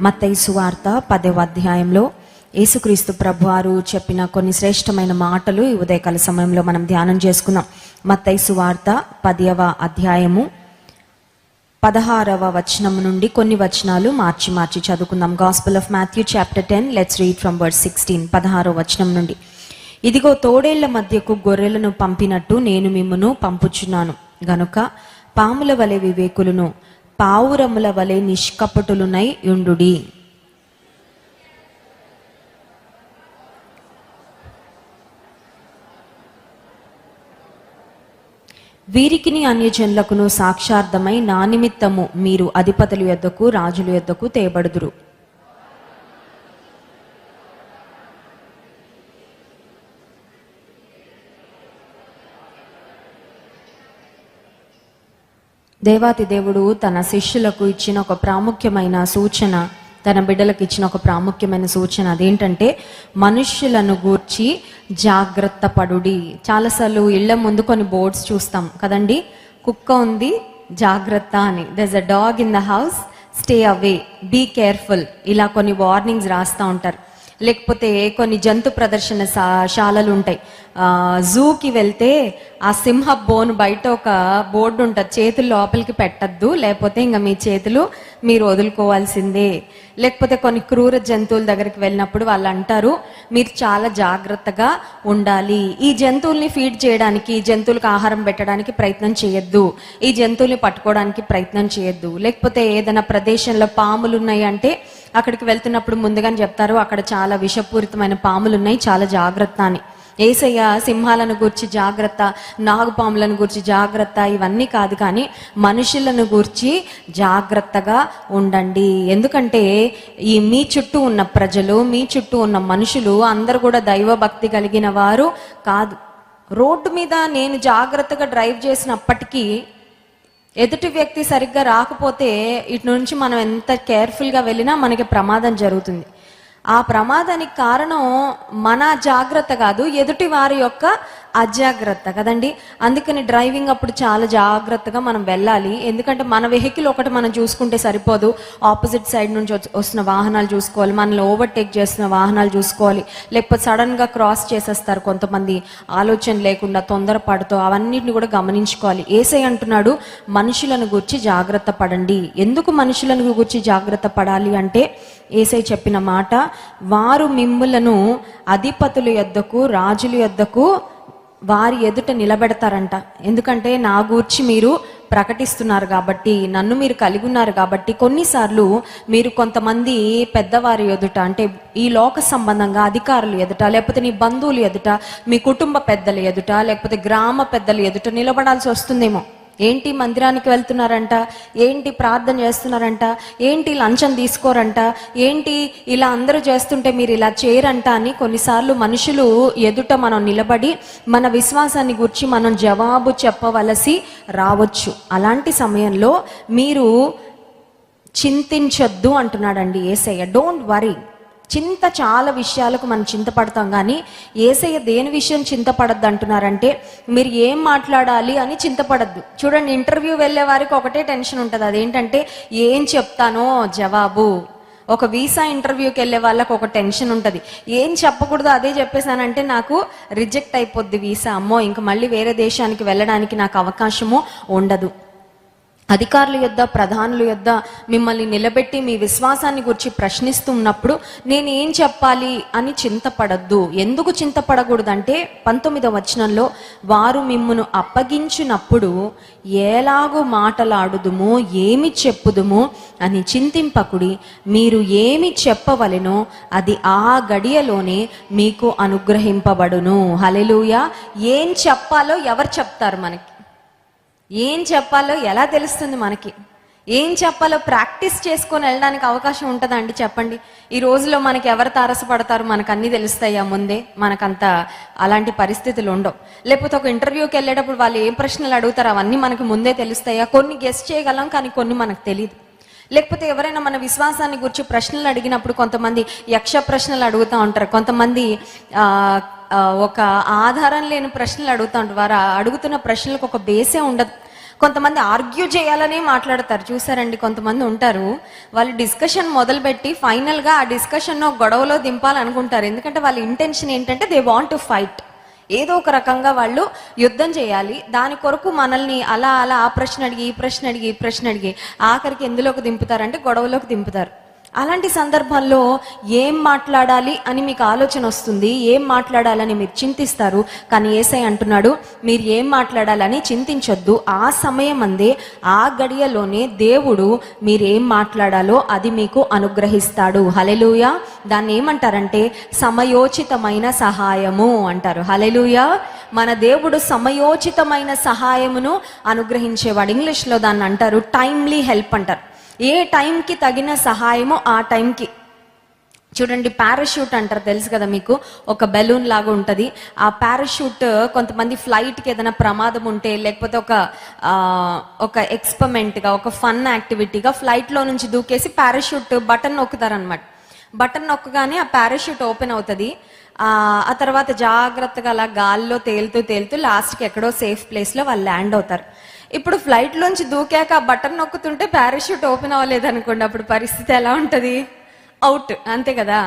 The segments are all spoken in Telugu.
మత్తయి సువార్త 10వ అధ్యాయంలో యేసుక్రీస్తు ప్రభువారు చెప్పిన కొన్ని శ్రేష్టమైన మాటలు ఈ ఉదయకాల సమయంలో మనం ధ్యానం చేసుకుందాం. మత్తయి సువార్త 10వ అధ్యాయము 16వ వచనం నుండి కొన్ని వచనాలు మార్చి చదువుకుందాం. Gospel of Matthew chapter 10, let's read from verse 16. 16వ వచనం నుండి, ఇదిగో తోడేళ్ల మధ్యకు గొర్రెలను పంపినట్టు నేను మిమ్మును పంపుచున్నాను గనుక పాముల వలె వివేకులను, పావురముల వలె నిష్కపటులునై యుండుడి. వీరికిని అన్యజనులకును సాక్షార్థమై నా నిమిత్తము మీరు అధిపతుల యొద్దకు రాజుల యొద్దకు తేబడుదురు. దేవాతి దేవుడు తన శిష్యులకు ఇచ్చిన ఒక ప్రాముఖ్యమైన సూచన, తన బిడ్డలకు ఇచ్చిన ఒక ప్రాముఖ్యమైన సూచన అదేంటంటే మనుష్యులను గూర్చి జాగ్రత్త పడుడి. చాలాసార్లు ఇళ్ల ముందు కొన్ని బోర్డ్స్ చూస్తాం కదండి, కుక్క ఉంది జాగ్రత్త అని, there's a dog in the house, stay away, be careful, ఇలా కొన్ని వార్నింగ్స్ రాస్తూ ఉంటారు. లేకపోతే కొన్ని జంతు ప్రదర్శన శాలలు ఉంటాయి, జూకి వెళ్తే ఆ సింహ బోన్ బయట ఒక బోర్డు ఉంటుంది, చేతులు లోపలికి పెట్టద్దు, లేకపోతే ఇంకా మీ చేతులు మీరు వదులుకోవాల్సిందే. లేకపోతే కొన్ని క్రూర జంతువుల దగ్గరికి వెళ్ళినప్పుడు వాళ్ళు అంటారు మీరు చాలా జాగ్రత్తగా ఉండాలి, ఈ జంతువుల్ని ఫీడ్ చేయడానికి, ఈ జంతువులకు ఆహారం పెట్టడానికి ప్రయత్నం చేయొద్దు, ఈ జంతువుల్ని పట్టుకోవడానికి ప్రయత్నం చేయొద్దు. లేకపోతే ఏదైనా ప్రదేశంలో పాములు ఉన్నాయి అంటే అక్కడికి వెళ్తున్నప్పుడు ముందుగానే చెప్తారు అక్కడ చాలా విషపూరితమైన పాములు ఉన్నాయి, చాలా జాగ్రత్త అని. యేసయ్య సింహాలను గూర్చి జాగ్రత్త, నాగుపాములను గూర్చి జాగ్రత్త ఇవన్నీ కాదు, కానీ మనుషులను గూర్చి జాగ్రత్తగా ఉండండి. ఎందుకంటే ఈ మీ చుట్టూ ఉన్న ప్రజలు, మీ చుట్టూ ఉన్న మనుషులు అందరూ కూడా దైవభక్తి కలిగిన వారు కాదు. రోడ్డు మీద నేను జాగ్రత్తగా డ్రైవ్ చేసినప్పటికీ ఎదుటి వ్యక్తి సరిగ్గా రాకపోతే ఇటు నుంచి మనం ఎంత కేర్ఫుల్గా వెళ్ళినా మనకి ప్రమాదం జరుగుతుంది. ఆ ప్రమాదానికి కారణం మన జాగ్రత్త కాదు, ఎదుటి వారి యొక్క అజాగ్రత్త కదండి. అందుకని డ్రైవింగ్ అప్పుడు చాలా జాగ్రత్తగా మనం వెళ్ళాలి. ఎందుకంటే మన వెహికల్ ఒకటి మనం చూసుకుంటే సరిపోదు, ఆపోజిట్ సైడ్ నుంచి వస్తున్న వాహనాలు చూసుకోవాలి, మనల్ని ఓవర్టేక్ చేస్తున్న వాహనాలు చూసుకోవాలి. లేకపోతే సడన్గా క్రాస్ చేసేస్తారు కొంతమంది ఆలోచన లేకుండా తొందరపాటుతో, అవన్నిటిని కూడా గమనించుకోవాలి. యేసయ్య అంటున్నాడు మనుషులను గూర్చి జాగ్రత్త పడండి. ఎందుకు మనుషులను గూర్చి జాగ్రత్త పడాలి అంటే యేసయ్య చెప్పిన మాట, వారు మిమ్ములను అధిపతుల యొద్దకు రాజుల యొద్దకు వారి ఎదుట నిలబెడతారంట. ఎందుకంటే నా గూర్చి మీరు ప్రకటిస్తున్నారు కాబట్టి, నన్ను మీరు కలిగి ఉన్నారు కాబట్టి, కొన్నిసార్లు మీరు కొంతమంది పెద్దవారి ఎదుట, అంటే ఈ లోక సంబంధంగా అధికారులు ఎదుట, లేకపోతే నీ బంధువులు ఎదుట, మీ కుటుంబ పెద్దల ఎదుట, లేకపోతే గ్రామ పెద్దల ఎదుట నిలబడాల్సి వస్తుందేమో. ఏంటి మందిరానికి వెళ్తున్నారంట, ఏంటి ప్రార్థన చేస్తున్నారంట, ఏంటి లంచం తీసుకోరంట, ఏంటి ఇలా అందరూ చేస్తుంటే మీరు ఇలా చేయరంట అని కొన్నిసార్లు మనుషులు ఎదుట మనం నిలబడి మన విశ్వాసాన్ని గురించి మనం జవాబు చెప్పవలసి రావచ్చు. అలాంటి సమయంలో మీరు చింతించొద్దు అంటున్నాడండి యేసయ్య. Don't worry. చింత చాలా విషయాలకు మనం చింతపడతాం, కానీ యేసయ్య దేని విషయం చింతపడద్దు అంటున్నారంటే మీరు ఏం మాట్లాడాలి అని చింతపడద్దు. చూడండి, ఇంటర్వ్యూ వెళ్ళే వారికి ఒకటే టెన్షన్ ఉంటుంది, అదేంటంటే ఏం చెప్తానో జవాబు. ఒక వీసా ఇంటర్వ్యూకి వెళ్ళే వాళ్ళకి ఒక టెన్షన్ ఉంటుంది, ఏం చెప్పకూడదు అదే చెప్పేశానంటే నాకు రిజెక్ట్ అయిపోద్ది వీసా, అమ్మో ఇంక మళ్ళీ వేరే దేశానికి వెళ్ళడానికి నాకు అవకాశము ఉండదు. అధికారుల యొద్ద, ప్రధానుల యొద్ద మిమ్మల్ని నిలబెట్టి మీ విశ్వాసాన్ని గురించి ప్రశ్నిస్తున్నప్పుడు నేను ఏం చెప్పాలి అని చింతపడద్దు. ఎందుకు చింతపడకూడదంటే 19వ వచనంలో, వారు మిమ్మును అప్పగించినప్పుడు ఎలాగూ మాటలాడుదుము, ఏమి చెప్పుదుము అని చింతింపకుడి, మీరు ఏమి చెప్పవలెనో అది ఆ గడియలోనే మీకు అనుగ్రహింపబడును. హల్లెలూయా. ఏం చెప్పాలో ఎవరు చెప్తారు మనకి? ఏం చెప్పాలో ఎలా తెలుస్తుంది మనకి? ఏం చెప్పాలో ప్రాక్టీస్ చేసుకొని వెళ్ళడానికి అవకాశం ఉంటుందా అండి? చెప్పండి. ఈ రోజులో మనకి ఎవరు తారసపడతారు, మనకు అన్నీ తెలుస్తాయా ముందే? మనకంత అలాంటి పరిస్థితులు ఉండవు. లేకపోతే ఒక ఇంటర్వ్యూకి వెళ్ళేటప్పుడు వాళ్ళు ఏం ప్రశ్నలు అడుగుతారు అవన్నీ మనకు ముందే తెలుస్తాయా? కొన్ని గెస్ చేయగలం, కానీ కొన్ని మనకు తెలియదు. లేకపోతే ఎవరైనా మన విశ్వాసాన్ని గురించి ప్రశ్నలు అడిగినప్పుడు కొంతమంది యక్ష ప్రశ్నలు అడుగుతూ ఉంటారు, కొంతమంది ఒక ఆధారం లేని ప్రశ్నలు అడుగుతూ ఉంటారు. వారు అడుగుతున్న ప్రశ్నలకు ఒక బేసే ఉండదు. కొంతమంది ఆర్గ్యూ చేయాలనే మాట్లాడతారు. చూసారండి, కొంతమంది ఉంటారు, వాళ్ళు డిస్కషన్ మొదలుపెట్టి ఫైనల్గా ఆ డిస్కషన్ గొడవలో దింపాలనుకుంటారు. ఎందుకంటే వాళ్ళ ఇంటెన్షన్ ఏంటంటే దే వాంట్ టు ఫైట్. ఏదో ఒక రకంగా వాళ్ళు యుద్ధం చేయాలి. దాని కొరకు మనల్ని అలా అలా ఆ ప్రశ్న అడిగి ఈ ప్రశ్న అడిగి ఈ ప్రశ్న అడిగి ఆఖరికి ఎందులోకి దింపుతారంటే గొడవలోకి దింపుతారు. అలాంటి సందర్భంలో ఏం మాట్లాడాలి అని మీకు ఆలోచన వస్తుంది, ఏం మాట్లాడాలని మీరు చింతిస్తారు. కానీ యేసయ్య అంటున్నాడు, మీరు ఏం మాట్లాడాలని చింతించొద్దు. ఆ సమయం అందే, ఆ గడియలోనే దేవుడు మీరు ఏం మాట్లాడాలో అది మీకు అనుగ్రహిస్తాడు. హల్లెలూయా. దాన్ని ఏమంటారంటే సమయోచితమైన సహాయము అంటారు. హల్లెలూయా. మన దేవుడు సమయోచితమైన సహాయమును అనుగ్రహించేవాడు. ఇంగ్లీష్లో దాన్ని అంటారు టైమ్లీ హెల్ప్ అంటారు. ఏ టైంకి తగిన సహాయమో ఆ టైంకి. చూడండి, పారాషూట్ అంటారు, తెలుసు కదా మీకు, ఒక బెలూన్ లాగా ఉంటుంది. ఆ పారాషూట్ కొంతమంది ఫ్లైట్కి ఏదైనా ప్రమాదం ఉంటే, లేకపోతే ఒక ఎక్స్పెరిమెంట్గా, ఒక ఫన్ యాక్టివిటీగా ఫ్లైట్లో నుంచి దూకేసి పారాషూట్ బటన్ నొక్కుతారనమాట. బటన్ నొక్కగానే ఆ పారాషూట్ ఓపెన్ అవుతుంది. ఆ తర్వాత జాగ్రత్తగా అలా గాల్లో తేలుతూ తేలుతూ లాస్ట్కి ఎక్కడో సేఫ్ ప్లేస్లో వాళ్ళు ల్యాండ్ అవుతారు. ఇప్పుడు ఫ్లైట్లోంచి దూకాక ఆ బటన్ నొక్కుతుంటే పారాషూట్ ఓపెన్ అవ్వలేదు అనుకోండి, అప్పుడు పరిస్థితి ఎలా ఉంటుంది? అవుట్, అంతే కదా.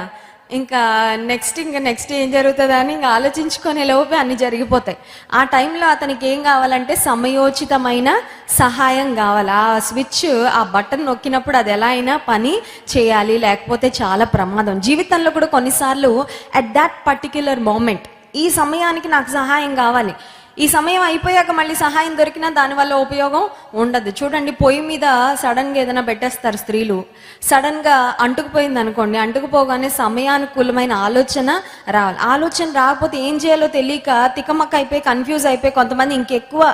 ఇంకా నెక్స్ట్ ఏం జరుగుతుందా అని ఇంకా ఆలోచించుకునే లోపే అన్ని జరిగిపోతాయి. ఆ టైంలో అతనికి ఏం కావాలంటే సమయోచితమైన సహాయం కావాలి. ఆ స్విచ్, ఆ బటన్ నొక్కినప్పుడు అది ఎలా అయినా పని చేయాలి, లేకపోతే చాలా ప్రమాదం. జీవితంలో కూడా కొన్నిసార్లు అట్ దాట్ పర్టిక్యులర్ మూమెంట్, ఈ సమయానికి నాకు సహాయం కావాలి, ఈ సమయం అయిపోయాక మళ్ళీ సహాయం దొరికినా దానివల్ల ఉపయోగం ఉండదు. చూడండి, పొయ్యి మీద సడన్గా ఏదైనా పెట్టేస్తారు స్త్రీలు, సడన్గా అంటుకుపోయింది అనుకోండి, అంటుకుపోగానే సమయానుకూలమైన ఆలోచన రావాలి. ఆలోచన రాకపోతే ఏం చేయాలో తెలియక తికమక్క అయిపోయి కన్ఫ్యూజ్ అయిపోయి కొంతమంది ఇంకెక్కువ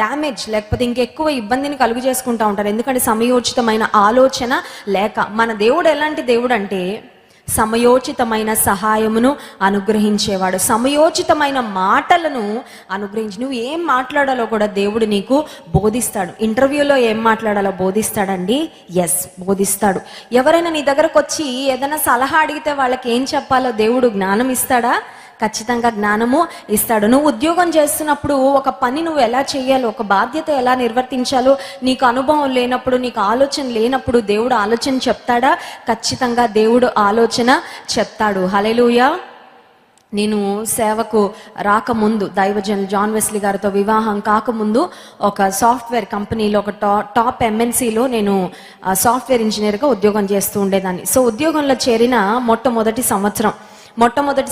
డ్యామేజ్ లేకపోతే ఇంకెక్కువ ఇబ్బందిని కలుగు చేసుకుంటూ ఉంటారు. ఎందుకంటే సమయోచితమైన ఆలోచన లేక. మన దేవుడు ఎలాంటి దేవుడు అంటే సమయోచితమైన సహాయమును అనుగ్రహించేవాడు, సమయోచితమైన మాటలను అనుగ్రహించి. నువ్వు ఏం మాట్లాడాలో కూడా దేవుడు నీకు బోధిస్తాడు. ఇంటర్వ్యూలో ఏం మాట్లాడాలో బోధిస్తాడండి. ఎస్, బోధిస్తాడు. ఎవరైనా నీ దగ్గరకు వచ్చి ఏదైనా సలహా అడిగితే వాళ్ళకి ఏం చెప్పాలో దేవుడు జ్ఞానం ఇస్తాడా? ఖచ్చితంగా జ్ఞానము ఇస్తాడు. నువ్వు ఉద్యోగం చేస్తున్నప్పుడు ఒక పని నువ్వు ఎలా చేయాలో, ఒక బాధ్యత ఎలా నిర్వర్తించాలో నీకు అనుభవం లేనప్పుడు, నీకు ఆలోచన లేనప్పుడు దేవుడు ఆలోచన చెప్తాడా? ఖచ్చితంగా దేవుడు ఆలోచన చెప్తాడు. హల్లెలూయా. నేను సేవకు రాకముందు, దైవజన్ జాన్ వెస్లీ గారితో వివాహం కాకముందు ఒక సాఫ్ట్వేర్ కంపెనీలో, ఒక టాప్ ఎంఎన్సీలో నేను సాఫ్ట్వేర్ ఇంజనీర్గా ఉద్యోగం చేస్తూ ఉండేదాన్ని. సో ఉద్యోగంలో చేరిన మొట్టమొదటి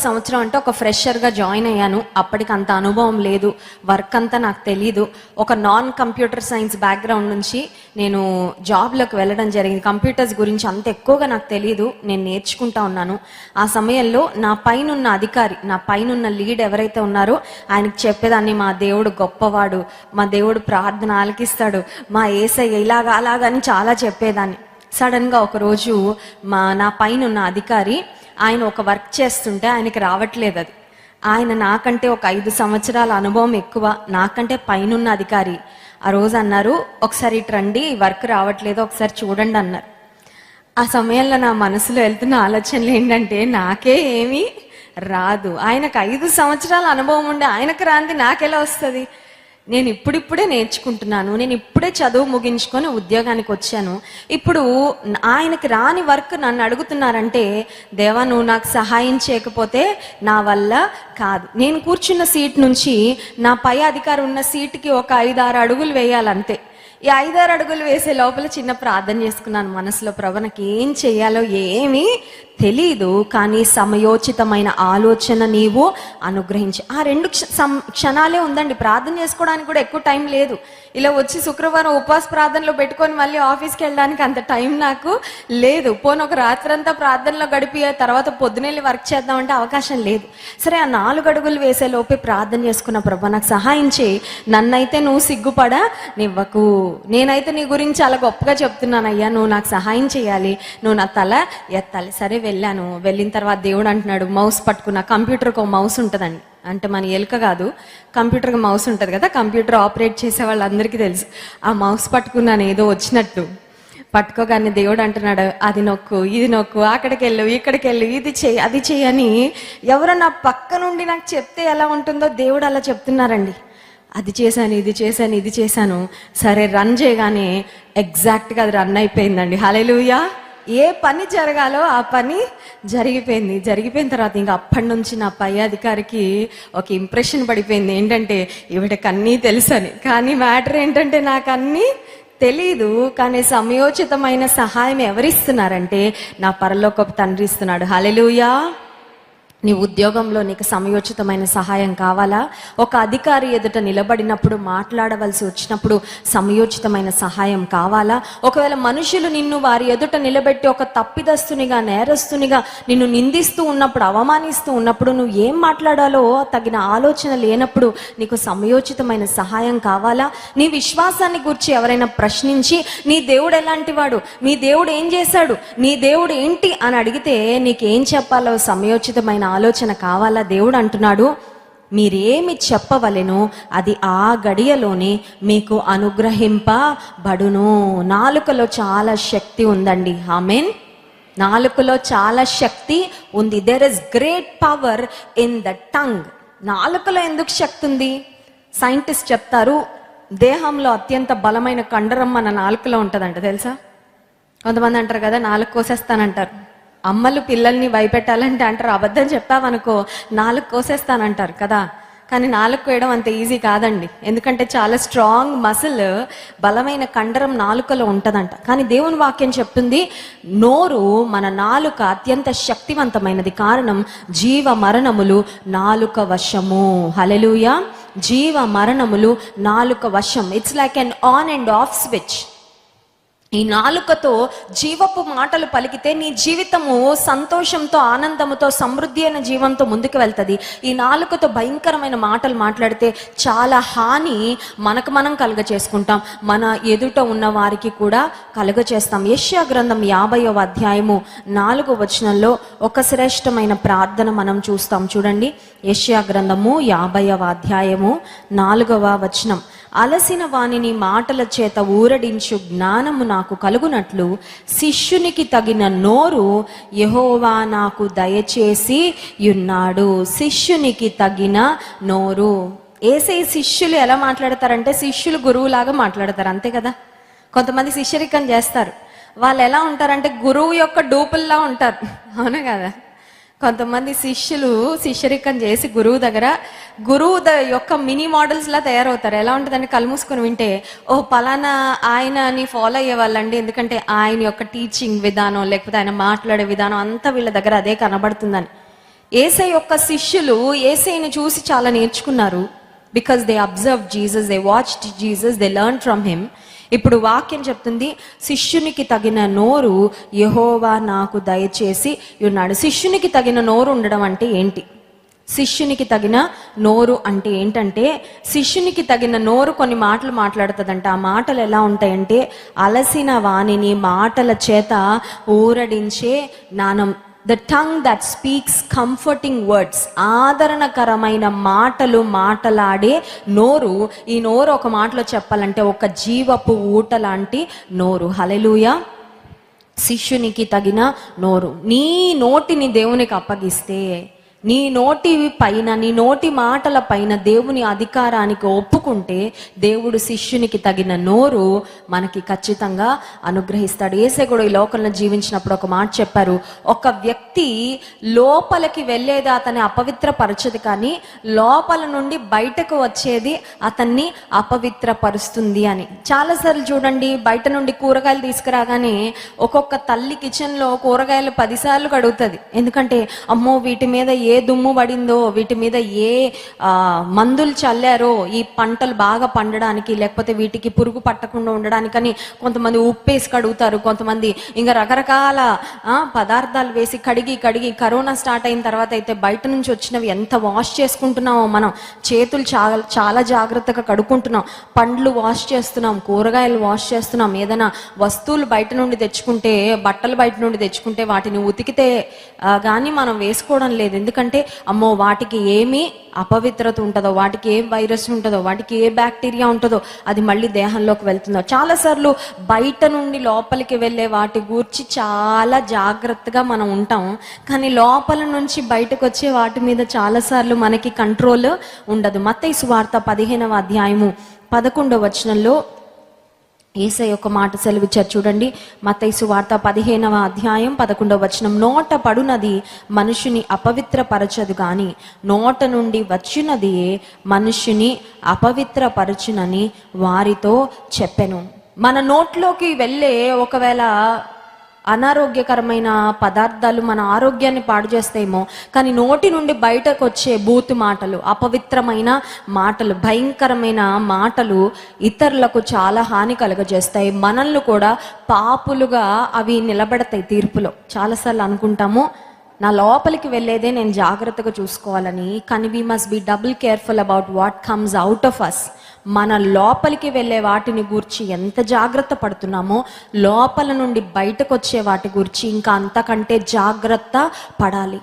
సంవత్సరం అంటే ఒక ఫ్రెషర్గా జాయిన్ అయ్యాను. అప్పటికి అంత అనుభవం లేదు, వర్క్ అంతా నాకు తెలీదు. ఒక నాన్ కంప్యూటర్ సైన్స్ బ్యాక్గ్రౌండ్ నుంచి నేను జాబ్లోకి వెళ్ళడం జరిగింది. కంప్యూటర్స్ గురించి అంత ఎక్కువగా నాకు తెలీదు, నేను నేర్చుకుంటా ఉన్నాను. ఆ సమయంలో నా పైనున్న అధికారి, నా పైనున్న లీడ్ ఎవరైతే ఉన్నారో ఆయనకి చెప్పేదాన్ని, మా దేవుడు గొప్పవాడు, మా దేవుడు ప్రార్థన ఆలకిస్తాడు, మా యేసయ్య ఇలాగా అలాగని చాలా చెప్పేదాన్ని. సడన్గా ఒకరోజు నా పైనున్న అధికారి, ఆయన ఒక వర్క్ చేస్తుంటే ఆయనకి రావట్లేదు అది. ఆయన నాకంటే ఒక 5 సంవత్సరాల అనుభవం ఎక్కువ, నాకంటే పైనున్న అధికారి. ఆ రోజు అన్నారు, ఒకసారి ఇటు రండి, వర్క్ రావట్లేదు, ఒకసారి చూడండి అన్నారు. ఆ సమయంలో నా మనసులో వెళ్తున్న ఆలోచనలు ఏంటంటే, నాకే ఏమీ రాదు, ఆయనకు 5 సంవత్సరాల అనుభవం ఉండే ఆయనకు రాంది నాకెలా వస్తుంది? నేను ఇప్పుడిప్పుడే నేర్చుకుంటున్నాను, నేను ఇప్పుడే చదువు ముగించుకొని ఉద్యోగానికి వచ్చాను. ఇప్పుడు ఆయనకి రాని వర్క్ నన్ను అడుగుతున్నారంటే, దేవా నువ్వు నాకు సహాయం చేయకపోతే నా వల్ల కాదు. నేను కూర్చున్న సీట్ నుంచి నా పై అధికారి ఉన్న సీట్కి ఒక 5-6 అడుగులు వేయాలంతే. ఈ 5-6 అడుగులు వేసే లోపల చిన్న ప్రార్థన చేసుకున్నాను మనసులో, ప్రభు నాకు ఏం చెయ్యాలో ఏమీ తెలీదు, కానీ సమయోచితమైన ఆలోచన నీవు అనుగ్రహించి. ఆ 2 క్షణాలే ఉందండి, ప్రార్థన చేసుకోవడానికి కూడా ఎక్కువ టైం లేదు. ఇలా వచ్చి శుక్రవారం ఉపవాస ప్రార్థనలో పెట్టుకొని మళ్ళీ ఆఫీస్కి వెళ్ళడానికి అంత టైం నాకు లేదు. పోనీ ఒక రాత్రంతా ప్రార్థనలో గడిపి తర్వాత పొద్దునెళ్ళి వర్క్ చేద్దామంటే అవకాశం లేదు. సరే, ఆ 4 అడుగులు వేసే లోపే ప్రార్థన చేసుకున్న, ప్రభు నాకు సహాయం చేయి, నన్నైతే నువ్వు సిగ్గుపడా నివ్వకు, నేనైతే నీ గురించి చాలా గొప్పగా చెప్తున్నానయ్యా, నువ్వు నాకు సహాయం చేయాలి, నువ్వు నా తల ఎత్తాలి. సరే వెళ్ళాను. వెళ్ళిన తర్వాత దేవుడు అంటున్నాడు, మౌస్ పట్టుకున్నా. కంప్యూటర్కి ఒక మౌస్ ఉంటుందండి, అంటే మన ఎలుక కాదు, కంప్యూటర్కి మౌస్ ఉంటుంది కదా, కంప్యూటర్ ఆపరేట్ చేసే వాళ్ళందరికీ తెలుసు. ఆ మౌస్ పట్టుకున్నాను ఏదో వచ్చినట్టు. పట్టుకోగానే దేవుడు అంటున్నాడు, అది నొక్కు, ఇది నొక్కు, అక్కడికి వెళ్ళు, ఇక్కడికి వెళ్ళు, ఇది చెయ్యి, అది చెయ్యి అని ఎవరో నా పక్క నుండి నాకు చెప్తే ఎలా ఉంటుందో దేవుడు అలా చెప్తున్నారండి. అది చేశాను, ఇది చేశాను. సరే రన్ చేయగానే ఎగ్జాక్ట్గా అది రన్ అయిపోయిందండి. హల్లెలూయా. ఏ పని జరగాలో ఆ పని జరిగిపోయిన తర్వాత ఇంకా అప్పటి నుంచి నా పై అధికారికి ఒక ఇంప్రెషన్ పడిపోయింది ఏంటంటే ఈవిడకి అన్నీ తెలుసని. కానీ మ్యాటర్ ఏంటంటే నాకు అన్నీ తెలీదు. కానీ సమయోచితమైన సహాయం ఎవరిస్తున్నారంటే నా పరలోకపు తండ్రి ఇస్తున్నాడు. హల్లెలూయా. నీ ఉద్యోగంలో నీకు సమయోచితమైన సహాయం కావాలా? ఒక అధికారి ఎదుట నిలబడినప్పుడు, మాట్లాడవలసి వచ్చినప్పుడు సమయోచితమైన సహాయం కావాలా? ఒకవేళ మనుషులు నిన్ను వారి ఎదుట నిలబెట్టి ఒక తప్పిదస్తునిగా, నేరస్తునిగా నిన్ను నిందిస్తూ ఉన్నప్పుడు, అవమానిస్తూ ఉన్నప్పుడు నువ్వు ఏం మాట్లాడాలో తగిన ఆలోచన లేనప్పుడు నీకు సమయోచితమైన సహాయం కావాలా? నీ విశ్వాసాన్ని గురించి ఎవరైనా ప్రశ్నించి నీ దేవుడు ఎలాంటి వాడు, నీ దేవుడు ఏం చేశాడు, నీ దేవుడు ఏంటి అని అడిగితే నీకేం చెప్పాలో సమయోచితమైన ఆలోచన కావాలా? దేవుడు అంటున్నాడు, మీరేమి చెప్పవలెనో అది ఆ గడియలోనే మీకు అనుగ్రహింపబడును. నాలుకలో చాలా శక్తి ఉందండి. ఆమేన్. నాలుకలో చాలా శక్తి ఉంది. There is great power in the tongue. నాలుకలో ఎందుకు శక్తి ఉంది? సైంటిస్ట్ చెప్తారు, దేహంలో అత్యంత బలమైన కండరం మన నాలుకలో ఉంటుందంట. తెలుసా? కొంతమంది అంటారు కదా, నాలుక కోసేస్తానంటారు. అమ్మలు పిల్లల్ని భయపెట్టాలంటే అంటారు, అబద్ధం చెప్పావనుకో నాలుక కోసేస్తానంటారు కదా. కానీ నాలుక కోయడం అంత ఈజీ కాదండి. ఎందుకంటే చాలా స్ట్రాంగ్ మసిల్, బలమైన కండరం నాలుకలో ఉంటుందంట. కానీ దేవుని వాక్యం చెప్తుంది, నోరు, మన నాలుక అత్యంత శక్తివంతమైనది. కారణం జీవ మరణములు నాలుక వశము. హల్లెలూయా. జీవ మరణములు నాలుక వశం. It's like an on and off switch. ఈ నాలుకతో జీవపు మాటలు పలికితే నీ జీవితము సంతోషంతో, ఆనందముతో, సమృద్ధి అయిన జీవంతో ముందుకు వెళ్తుంది. ఈ నాలుకతో భయంకరమైన మాటలు మాట్లాడితే చాలా హాని మనకు మనం కలుగ చేసుకుంటాం, మన ఎదుట ఉన్న వారికి కూడా కలుగ చేస్తాం. యెషయా గ్రంథం 50వ అధ్యాయము 4వ వచనంలో ఒక శ్రేష్టమైన ప్రార్థన మనం చూస్తాం. చూడండి, యెషయా గ్రంథము 50వ అధ్యాయము 4వ వచనం. అలసిన వానిని మాటల చేత ఊరడించు జ్ఞానము నాకు కలుగునట్లు శిష్యునికి తగిన నోరు యెహోవా నాకు దయచేసి ఉన్నాడు. శిష్యునికి తగిన నోరు. యేసయ్య శిష్యులు ఎలా మాట్లాడతారంటే శిష్యులు గురువులాగా మాట్లాడతారు, అంతే కదా. కొంతమంది శిష్యరికం చేస్తారు, వాళ్ళు ఎలా ఉంటారంటే గురువు యొక్క డూపుల్లా ఉంటారు, అవునా కదా. కొంతమంది శిష్యులు శిష్యరికం చేసి గురువు యొక్క మినీ మోడల్స్ లా తయారవుతారు. ఎలా ఉంటుందంటే కళ్ళు మూసుకొని వింటే, ఓ పలానా ఆయనని ఫాలో అయ్యే వాళ్ళండి, ఎందుకంటే ఆయన యొక్క టీచింగ్ విధానం లేకపోతే ఆయన మాట్లాడే విధానం అంతా వీళ్ళ దగ్గర అదే కనబడుతుందని. యేసయ్య యొక్క శిష్యులు యేసయ్యని చూసి చాలా నేర్చుకున్నారు. Because they observe Jesus, they watched Jesus, they learn from him. ఇప్పుడు వాక్యం చెప్తుంది, శిష్యునికి తగిన నోరు యెహోవా నాకు దయచేసి ఉన్నాడు. శిష్యునికి తగిన నోరు ఉండడం అంటే ఏంటి? శిష్యునికి తగిన నోరు అంటే ఏంటంటే, శిష్యునికి తగిన నోరు కొన్ని మాటలు మాట్లాడుతుందంట. ఆ మాటలు ఎలా ఉంటాయంటే, అలసిన వాణిని మాటల చేత ఊరడించే జ్ఞానం. The tongue that speaks comforting words. ఆదరణకరమైన మాటలు మాటలాడే నోరు. ఈ నోరు ఒక మాటలో చెప్పాలంటే ఒక జీవపు ఊట లాంటి నోరు. హల్లెలూయా. శిష్యునికి తగిన నోరు. నీ నోటిని దేవునికి అప్పగిస్తే, నీ నోటి పైన, నీ నోటి మాటల పైన దేవుని అధికారానికి ఒప్పుకుంటే దేవుడు శిష్యునికి తగిన నోరు మనకి ఖచ్చితంగా అనుగ్రహిస్తాడు. యేసయ్య కూడా ఈ లోకంలో జీవించినప్పుడు ఒక మాట చెప్పారు, ఒక వ్యక్తి లోపలికి వెళ్ళేది అతన్ని అపవిత్రపరచదు, కానీ లోపల నుండి బయటకు వచ్చేది అతన్ని అపవిత్రపరుస్తుంది అని. చాలాసార్లు చూడండి, బయట నుండి కూరగాయలు తీసుకురాగానే ఒక్కొక్క తల్లి కిచెన్లో కూరగాయలు 10 సార్లు కడుగుతుంది. ఎందుకంటే అమ్మో వీటి మీద ఏ దుమ్ము పడిందో, వీటి మీద ఏ మందులు చల్లారో ఈ పంటలు బాగా పండడానికి, లేకపోతే వీటికి పురుగు పట్టకుండా ఉండడానికని కొంతమంది ఉప్పేసి కడుగుతారు, కొంతమంది ఇంకా రకరకాల పదార్థాలు వేసి కడిగి కరోనా స్టార్ట్ అయిన తర్వాత అయితే బయట నుంచి వచ్చినవి ఎంత వాష్ చేసుకుంటున్నామో మనం. చేతులు చాలా జాగ్రత్తగా కడుక్కుంటున్నాం, పండ్లు వాష్ చేస్తున్నాం, కూరగాయలు వాష్ చేస్తున్నాం. ఏదైనా వస్తువులు బయట నుండి తెచ్చుకుంటే, బట్టలు బయట నుండి తెచ్చుకుంటే వాటిని ఉతికితే కానీ మనం వేసుకోవడం లేదు. ఎందుకంటే ఎందుకంటే అమ్మో వాటికి ఏమి అపవిత్రత ఉంటుందో, వాటికి ఏ వైరస్ ఉంటుందో, వాటికి ఏ బ్యాక్టీరియా ఉంటుందో అది మళ్ళీ దేహంలోకి వెళ్తుందో. చాలాసార్లు బయట నుండి లోపలికి వెళ్ళే వాటి గురించి చాలా జాగ్రత్తగా మనం ఉంటాం, కానీ లోపల నుంచి బయటకు వచ్చే వాటి మీద చాలాసార్లు మనకి కంట్రోల్ ఉండదు. మత్తయి సువార్త 15వ అధ్యాయము 11వ వచనంలో యేసయ్య ఒక మాట సెలవిచ్చారు చూడండి. మత్తయి సువార్త 15వ అధ్యాయం 11వ వచనం, నోట పడునది మనుషుని అపవిత్రపరచదు గాని నోట నుండి వచ్చినది మనుషుని అపవిత్రపరచునని వారితో చెప్పెను. మన నోట్లోకి వెళ్ళే ఒకవేళ అనారోగ్యకరమైన పదార్థాలు మన ఆరోగ్యాన్ని పాడు చేస్తాయేమో, కానీ నోటి నుండి బయటకు వచ్చే బూతు మాటలు, అపవిత్రమైన మాటలు, భయంకరమైన మాటలు ఇతరులకు చాలా హాని కలుగజేస్తాయి. మనల్ని కూడా పాపులుగా అవి నిలబెడతాయి తీర్పులో. చాలాసార్లు అనుకుంటాము నా లోపలికి వెళ్ళేదే నేను జాగ్రత్తగా చూసుకోవాలని, కానీ we must be double careful about what comes out of us. మన లోపలికి వెళ్ళే వాటిని గురించి ఎంత జాగ్రత్త పడుతున్నామో, లోపల నుండి బయటకు వచ్చే వాటి గురించి ఇంకా అంతకంటే జాగ్రత్త పడాలి.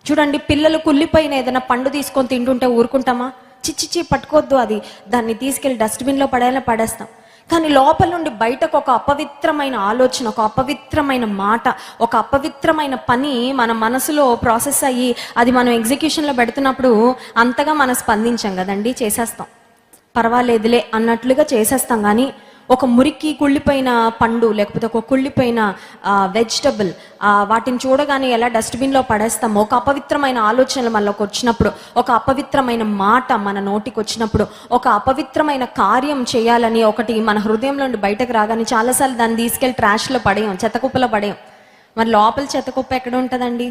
చూడండి, పిల్లలు కుళ్ళిపోయిన ఏదైనా పండు తీసుకొని తింటుంటే ఊరుకుంటామా? చిచ్చిచి పట్టుకోవద్దు, అది దాన్ని తీసుకెళ్ళి డస్ట్బిన్లో పడేస్తాం. కానీ లోపల నుండి బయటకు ఒక అపవిత్రమైన ఆలోచన, ఒక అపవిత్రమైన మాట, ఒక అపవిత్రమైన పని మన మనసులో ప్రాసెస్ అయ్యి అది మనం ఎగ్జిక్యూషన్లో పెడుతున్నప్పుడు అంతగా మనం స్పందించాం కదండి, చేసేస్తాం, పర్వాలేదులే అన్నట్లుగా చేసేస్తాం. కానీ ఒక మురికి కుళ్ళిపోయిన పండు లేకపోతే ఒక కుళ్ళిపోయిన వెజిటబుల్, వాటిని చూడగానే ఎలా డస్ట్బిన్లో పడేస్తామో, ఒక అపవిత్రమైన ఆలోచనలు మనలోకి వచ్చినప్పుడు, ఒక అపవిత్రమైన మాట మన నోటికి వచ్చినప్పుడు, ఒక అపవిత్రమైన కార్యం చేయాలని ఒకటి మన హృదయంలో నుండి బయటకు రాగానే చాలాసార్లు దాన్ని తీసుకెళ్ళి ట్రాష్లో పడేయం, చెత్తకుప్పలో పడేయం. మరి లోపల చెత్తకుప్ప ఎక్కడ ఉంటుందండి?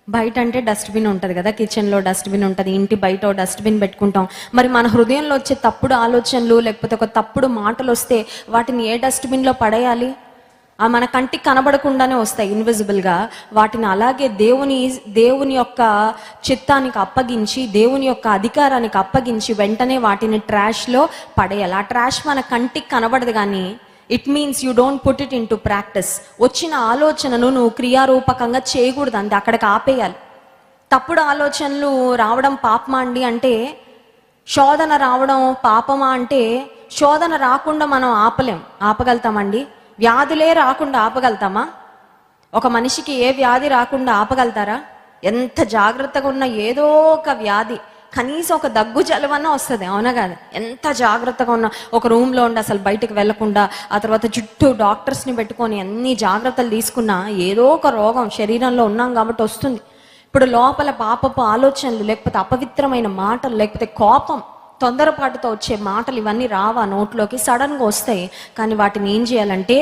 బయట అంటే డస్ట్బిన్ ఉంటుంది కదా, కిచెన్లో డస్ట్బిన్ ఉంటుంది, ఇంటి బయట డస్ట్బిన్ పెట్టుకుంటాం. మరి మన హృదయంలో వచ్చే తప్పుడు ఆలోచనలు లేకపోతే ఒక తప్పుడు మాటలు వస్తే వాటిని ఏ డస్ట్బిన్లో పడేయాలి? మన కంటికి కనబడకుండానే వస్తాయి ఇన్విజిబుల్గా. వాటిని అలాగే దేవుని యొక్క చిత్తానికి అప్పగించి, దేవుని యొక్క అధికారానికి అప్పగించి వెంటనే వాటిని ట్రాష్లో పడేయాలి. ఆ ట్రాష్ మన కంటికి కనబడదు, కానీ it means you don't put it in to practice. వచ్చిన ఆలోచనను నువ్వు క్రియారూపకంగా చేయకూడదు, అంతే, అక్కడికి ఆపేయాలి. తప్పుడు ఆలోచనలు రావడం పాపమా అండి అంటే, శోధన రావడం పాపమా అంటే, శోధన రాకుండా మనం ఆపగలుగుతామండి? వ్యాధులే రాకుండా ఆపగలుగుతామా? ఒక మనిషికి ఏ వ్యాధి రాకుండా ఆపగలుగుతారా? ఎంత జాగ్రత్తగా ఉన్న ఏదో ఒక వ్యాధి, కనీసం ఒక దగ్గు జలువన్నా వస్తుంది, అవునా కాదు? ఎంత జాగ్రత్తగా ఉన్నా, ఒక రూమ్లో ఉండి అసలు బయటకు వెళ్లకుండా, ఆ తర్వాత చుట్టూ డాక్టర్స్ని పెట్టుకొని ఎన్ని జాగ్రత్తలు తీసుకున్నా ఏదో ఒక రోగం శరీరంలో ఉన్నాం కాబట్టి వస్తుంది. ఇప్పుడు లోపల పాపపు ఆలోచనలు లేకపోతే అపవిత్రమైన మాటలు లేకపోతే కోపం, తొందరపాటుతో వచ్చే మాటలు, ఇవన్నీ రావా నోట్లోకి? సడన్గా వస్తాయి. కానీ వాటిని ఏం చేయాలంటే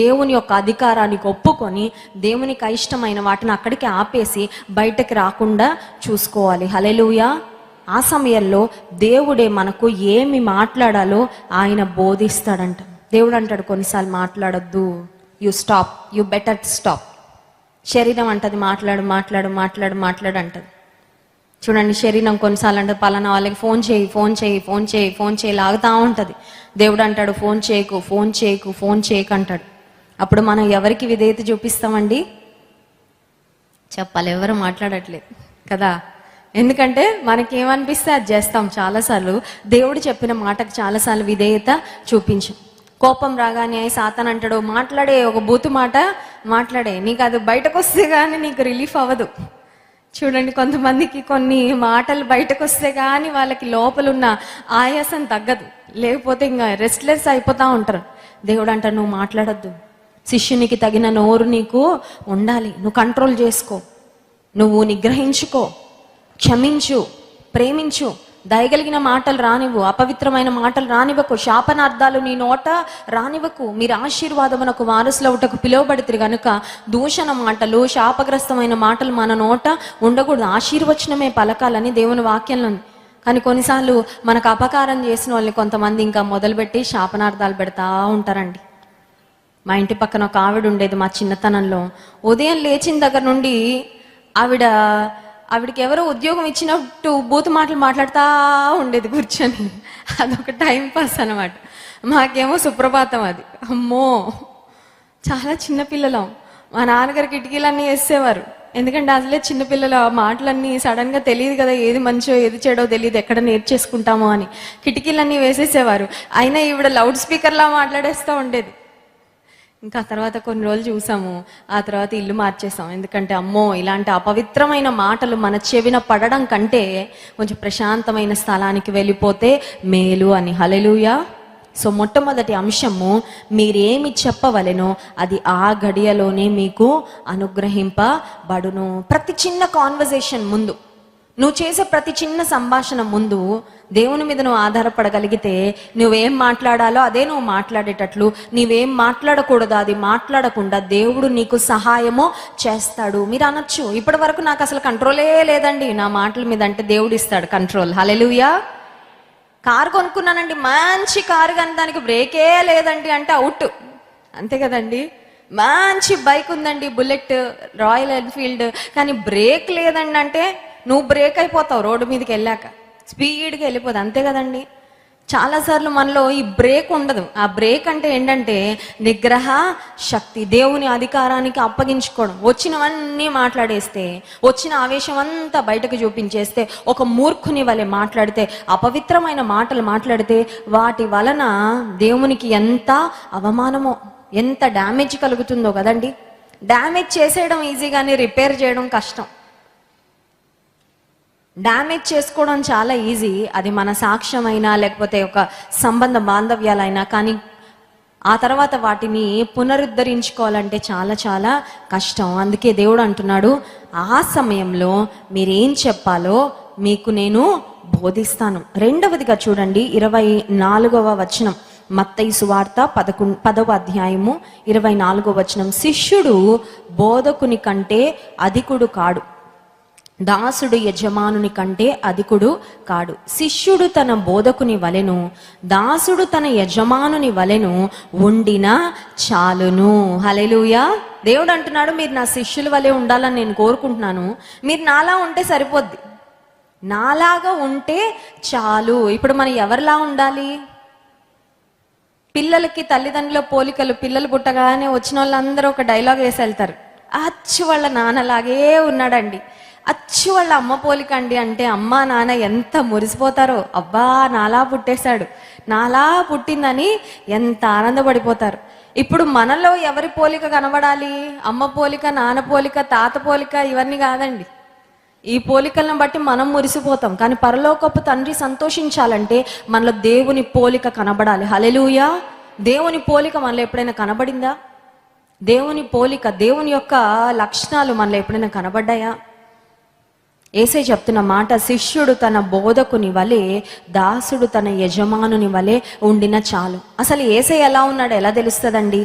దేవుని యొక్క అధికారానికి ఒప్పుకొని దేవునికి అయిష్టమైన వాటిని అక్కడికి ఆపేసి బయటకు రాకుండా చూసుకోవాలి. హల్లెలూయా. ఆ సమయంలో దేవుడే మనకు ఏమి మాట్లాడాలో ఆయన బోధిస్తాడంట. దేవుడు అంటాడు కొన్నిసార్లు మాట్లాడొద్దు, you stop, you better stop. శరీరం అంటది మాట్లాడు మాట్లాడు మాట్లాడు మాట్లాడు అంటది. చూడండి, శరీరం కొన్నిసార్లు అంటే పలానా వాళ్ళకి ఫోన్ చేయి ఫోన్ చేయి ఫోన్ చేయి ఫోన్ చేయి లాగుతూ ఉంటుంది. దేవుడు అంటాడు ఫోన్ చేయకు ఫోన్ చేయకు ఫోన్ చేయకు అంటాడు. అప్పుడు మనం ఎవరికి విధేయత చూపిస్తామండి? చెప్పాలి, ఎవరు మాట్లాడట్లేదు కదా. ఎందుకంటే మనకేమనిపిస్తే అది చేస్తాం. చాలాసార్లు దేవుడు చెప్పిన మాటకు చాలాసార్లు విధేయత చూపించాం. కోపం రాగానే సాతాన్ అంటాడు మాట్లాడే, ఒక బూతు మాట మాట్లాడే, నీకు అది బయటకు వస్తే కానీ నీకు రిలీఫ్ అవ్వదు. చూడండి, కొంతమందికి కొన్ని మాటలు బయటకు వస్తే కానీ వాళ్ళకి లోపలున్న ఆయాసం తగ్గదు, లేకపోతే ఇంకా రెస్ట్లెస్ అయిపోతూ ఉంటారు. దేవుడు అంటాడు నువ్వు మాట్లాడొద్దు, శిష్యునికి తగిన నోరు నీకు ఉండాలి, నువ్వు కంట్రోల్ చేసుకో, నువ్వు నిగ్రహించుకో, క్షమించు, ప్రేమించు, దయగలిగిన మాటలు రానివ్వు, అపవిత్రమైన మాటలు రానివ్వకు, శాపనార్థాలు నీ నోట రానివ్వకు. మీరు ఆశీర్వాదమునకు వారసులవుటకు పిలువబడితిరి గనుక దూషణ మాటలు, శాపగ్రస్తమైన మాటలు మన నోట ఉండకూడదు, ఆశీర్వచనమే పలకాలని దేవుని వాక్యంలో ఉంది. కానీ కొన్నిసార్లు మనకు అపకారం చేసిన వాళ్ళని కొంతమంది ఇంకా మొదలుపెట్టి శాపనార్థాలు పెడతా ఉంటారండి. మా ఇంటి పక్కన ఒక ఆవిడ ఉండేది మా చిన్నతనంలో. ఉదయం లేచిన దగ్గర నుండి ఆవిడకి ఎవరో ఉద్యోగం ఇచ్చినట్టు బూతు మాటలు మాట్లాడుతూ ఉండేది కూర్చొని. అదొక టైం పాస్ అనమాట. మాకేమో సుప్రభాతం అది. అమ్మో, చాలా చిన్నపిల్లలం. మా నాన్నగారు కిటికీలన్నీ వేసేవారు, ఎందుకంటే అసలే చిన్నపిల్లల మాటలన్నీ సడన్గా తెలియదు కదా, ఏది మంచో ఏది చెడో తెలియదు, ఎక్కడ నేర్చేసుకుంటామో అని కిటికీలన్నీ వేసేసేవారు. అయినా ఈవిడ లౌడ్ స్పీకర్లా మాట్లాడేస్తూ ఉండేది. ఇంకా తర్వాత కొన్ని రోజులు చూసాము, ఆ తర్వాత ఇల్లు మార్చేసాం. ఎందుకంటే అమ్మో, ఇలాంటి అపవిత్రమైన మాటలు మన చెవిన పడడం కంటే కొంచెం ప్రశాంతమైన స్థలానికి వెళ్ళిపోతే మేలు అని. హల్లెలూయా. సో మొట్టమొదటి అంశము, మీరేమి చెప్పవలెనో అది ఆ గడియలోనే మీకు అనుగ్రహింపబడును. ప్రతి చిన్న కాన్వర్జేషన్ ముందు, నువ్వు చేసే ప్రతి చిన్న సంభాషణ ముందు దేవుని మీద నువ్వు ఆధారపడగలిగితే, నువ్వేం మాట్లాడాలో అదే నువ్వు మాట్లాడేటట్లు, నీవేం మాట్లాడకూడదో అది మాట్లాడకుండా దేవుడు నీకు సహాయము చేస్తాడు. మీరు అనొచ్చు, ఇప్పటి వరకు నాకు అసలు కంట్రోలే లేదండి నా మాటల మీద అంటే, దేవుడు ఇస్తాడు కంట్రోల్. హల్లెలూయా. కారు కొనుక్కున్నానండి, మంచి కారు, కానీ దానికి బ్రేకే లేదండి అంటే అవుట్, అంతే కదండి. మంచి బైక్ ఉందండి, బుల్లెట్, రాయల్ ఎన్ఫీల్డ్, కానీ బ్రేక్ లేదండి అంటే నువ్వు బ్రేక్ అయిపోతావు రోడ్డు మీదకి వెళ్ళాక, స్పీడ్గా వెళ్ళిపోదు, అంతే కదండి. చాలాసార్లు మనలో ఈ బ్రేక్ ఉండదు. ఆ బ్రేక్ అంటే ఏంటంటే నిగ్రహ శక్తి, దేవుని అధికారానికి అప్పగించుకోవడం. వచ్చినవన్నీ మాట్లాడేస్తే, వచ్చిన ఆవేశం అంతా బయటకు చూపించేస్తే, ఒక మూర్ఖుని వలె మాట్లాడితే, అపవిత్రమైన మాటలు మాట్లాడితే, వాటి వలన దేవునికి ఎంత అవమానమో, ఎంత డ్యామేజ్ కలుగుతుందో కదండి. డ్యామేజ్ చేసేయడం ఈజీ, కానీ రిపేర్ చేయడం కష్టం. డ్యామేజ్ చేసుకోవడం చాలా ఈజీ, అది మన సాక్ష్యమైనా లేకపోతే ఒక సంబంధ బాంధవ్యాలైనా, కానీ ఆ తర్వాత వాటిని పునరుద్ధరించుకోవాలంటే చాలా చాలా కష్టం. అందుకే దేవుడు అంటున్నాడు, ఆ సమయంలో మీరేం చెప్పాలో మీకు నేను బోధిస్తాను. రెండవదిగా చూడండి, 24వ వచనం, మత్తయి సువార్త 10వ అధ్యాయము 24వ వచనం. శిష్యుడు బోధకుని కంటే అధికుడు కాడు, దాసుడు యజమానుని కంటే అధికుడు కాడు. శిష్యుడు తన బోధకుని వలెను, దాసుడు తన యజమానుని వలెను ఉండినా చాలును. హల్లెలూయా. దేవుడు అంటున్నాడు, మీరు నా శిష్యుల వలె ఉండాలని నేను కోరుకుంటున్నాను. మీరు నాలా ఉంటే సరిపోద్ది, నాలాగా ఉంటే చాలు. ఇప్పుడు మనం ఎవరిలా ఉండాలి? పిల్లలకి తల్లిదండ్రుల పోలికలు, పిల్లలు పుట్టగానే వచ్చిన వాళ్ళందరూ ఒక డైలాగ్ వేసి వెళ్తారు, అచ్చు వాళ్ళ నాన్నలాగే ఉన్నాడండి, అచ్చు వాళ్ళ అమ్మ పోలిక అండి అంటే, అమ్మ నాన్న ఎంత మురిసిపోతారో, అబ్బా నాలా పుట్టేశాడు, నాలా పుట్టిందని ఎంత ఆనందపడిపోతారు. ఇప్పుడు మనలో ఎవరి పోలిక కనబడాలి? అమ్మ పోలిక, నాన్న పోలిక, తాత పోలిక, ఇవన్నీ కాదండి. ఈ పోలికలను బట్టి మనం మురిసిపోతాం, కానీ పరలోకపు తండ్రి సంతోషించాలంటే మనలో దేవుని పోలిక కనబడాలి. హల్లెలూయా. దేవుని పోలిక మనలో ఎప్పుడైనా కనబడిందా? దేవుని పోలిక, దేవుని యొక్క లక్షణాలు మనలో ఎప్పుడైనా కనబడ్డాయా? యేసయ్య చెప్తున్న మాట, శిష్యుడు తన బోధకుని వలె, దాసుడు తన యజమానుని వలె ఉండిన చాలు. అసలు యేసయ్య ఎలా ఉన్నాడో ఎలా తెలుస్తుందండి?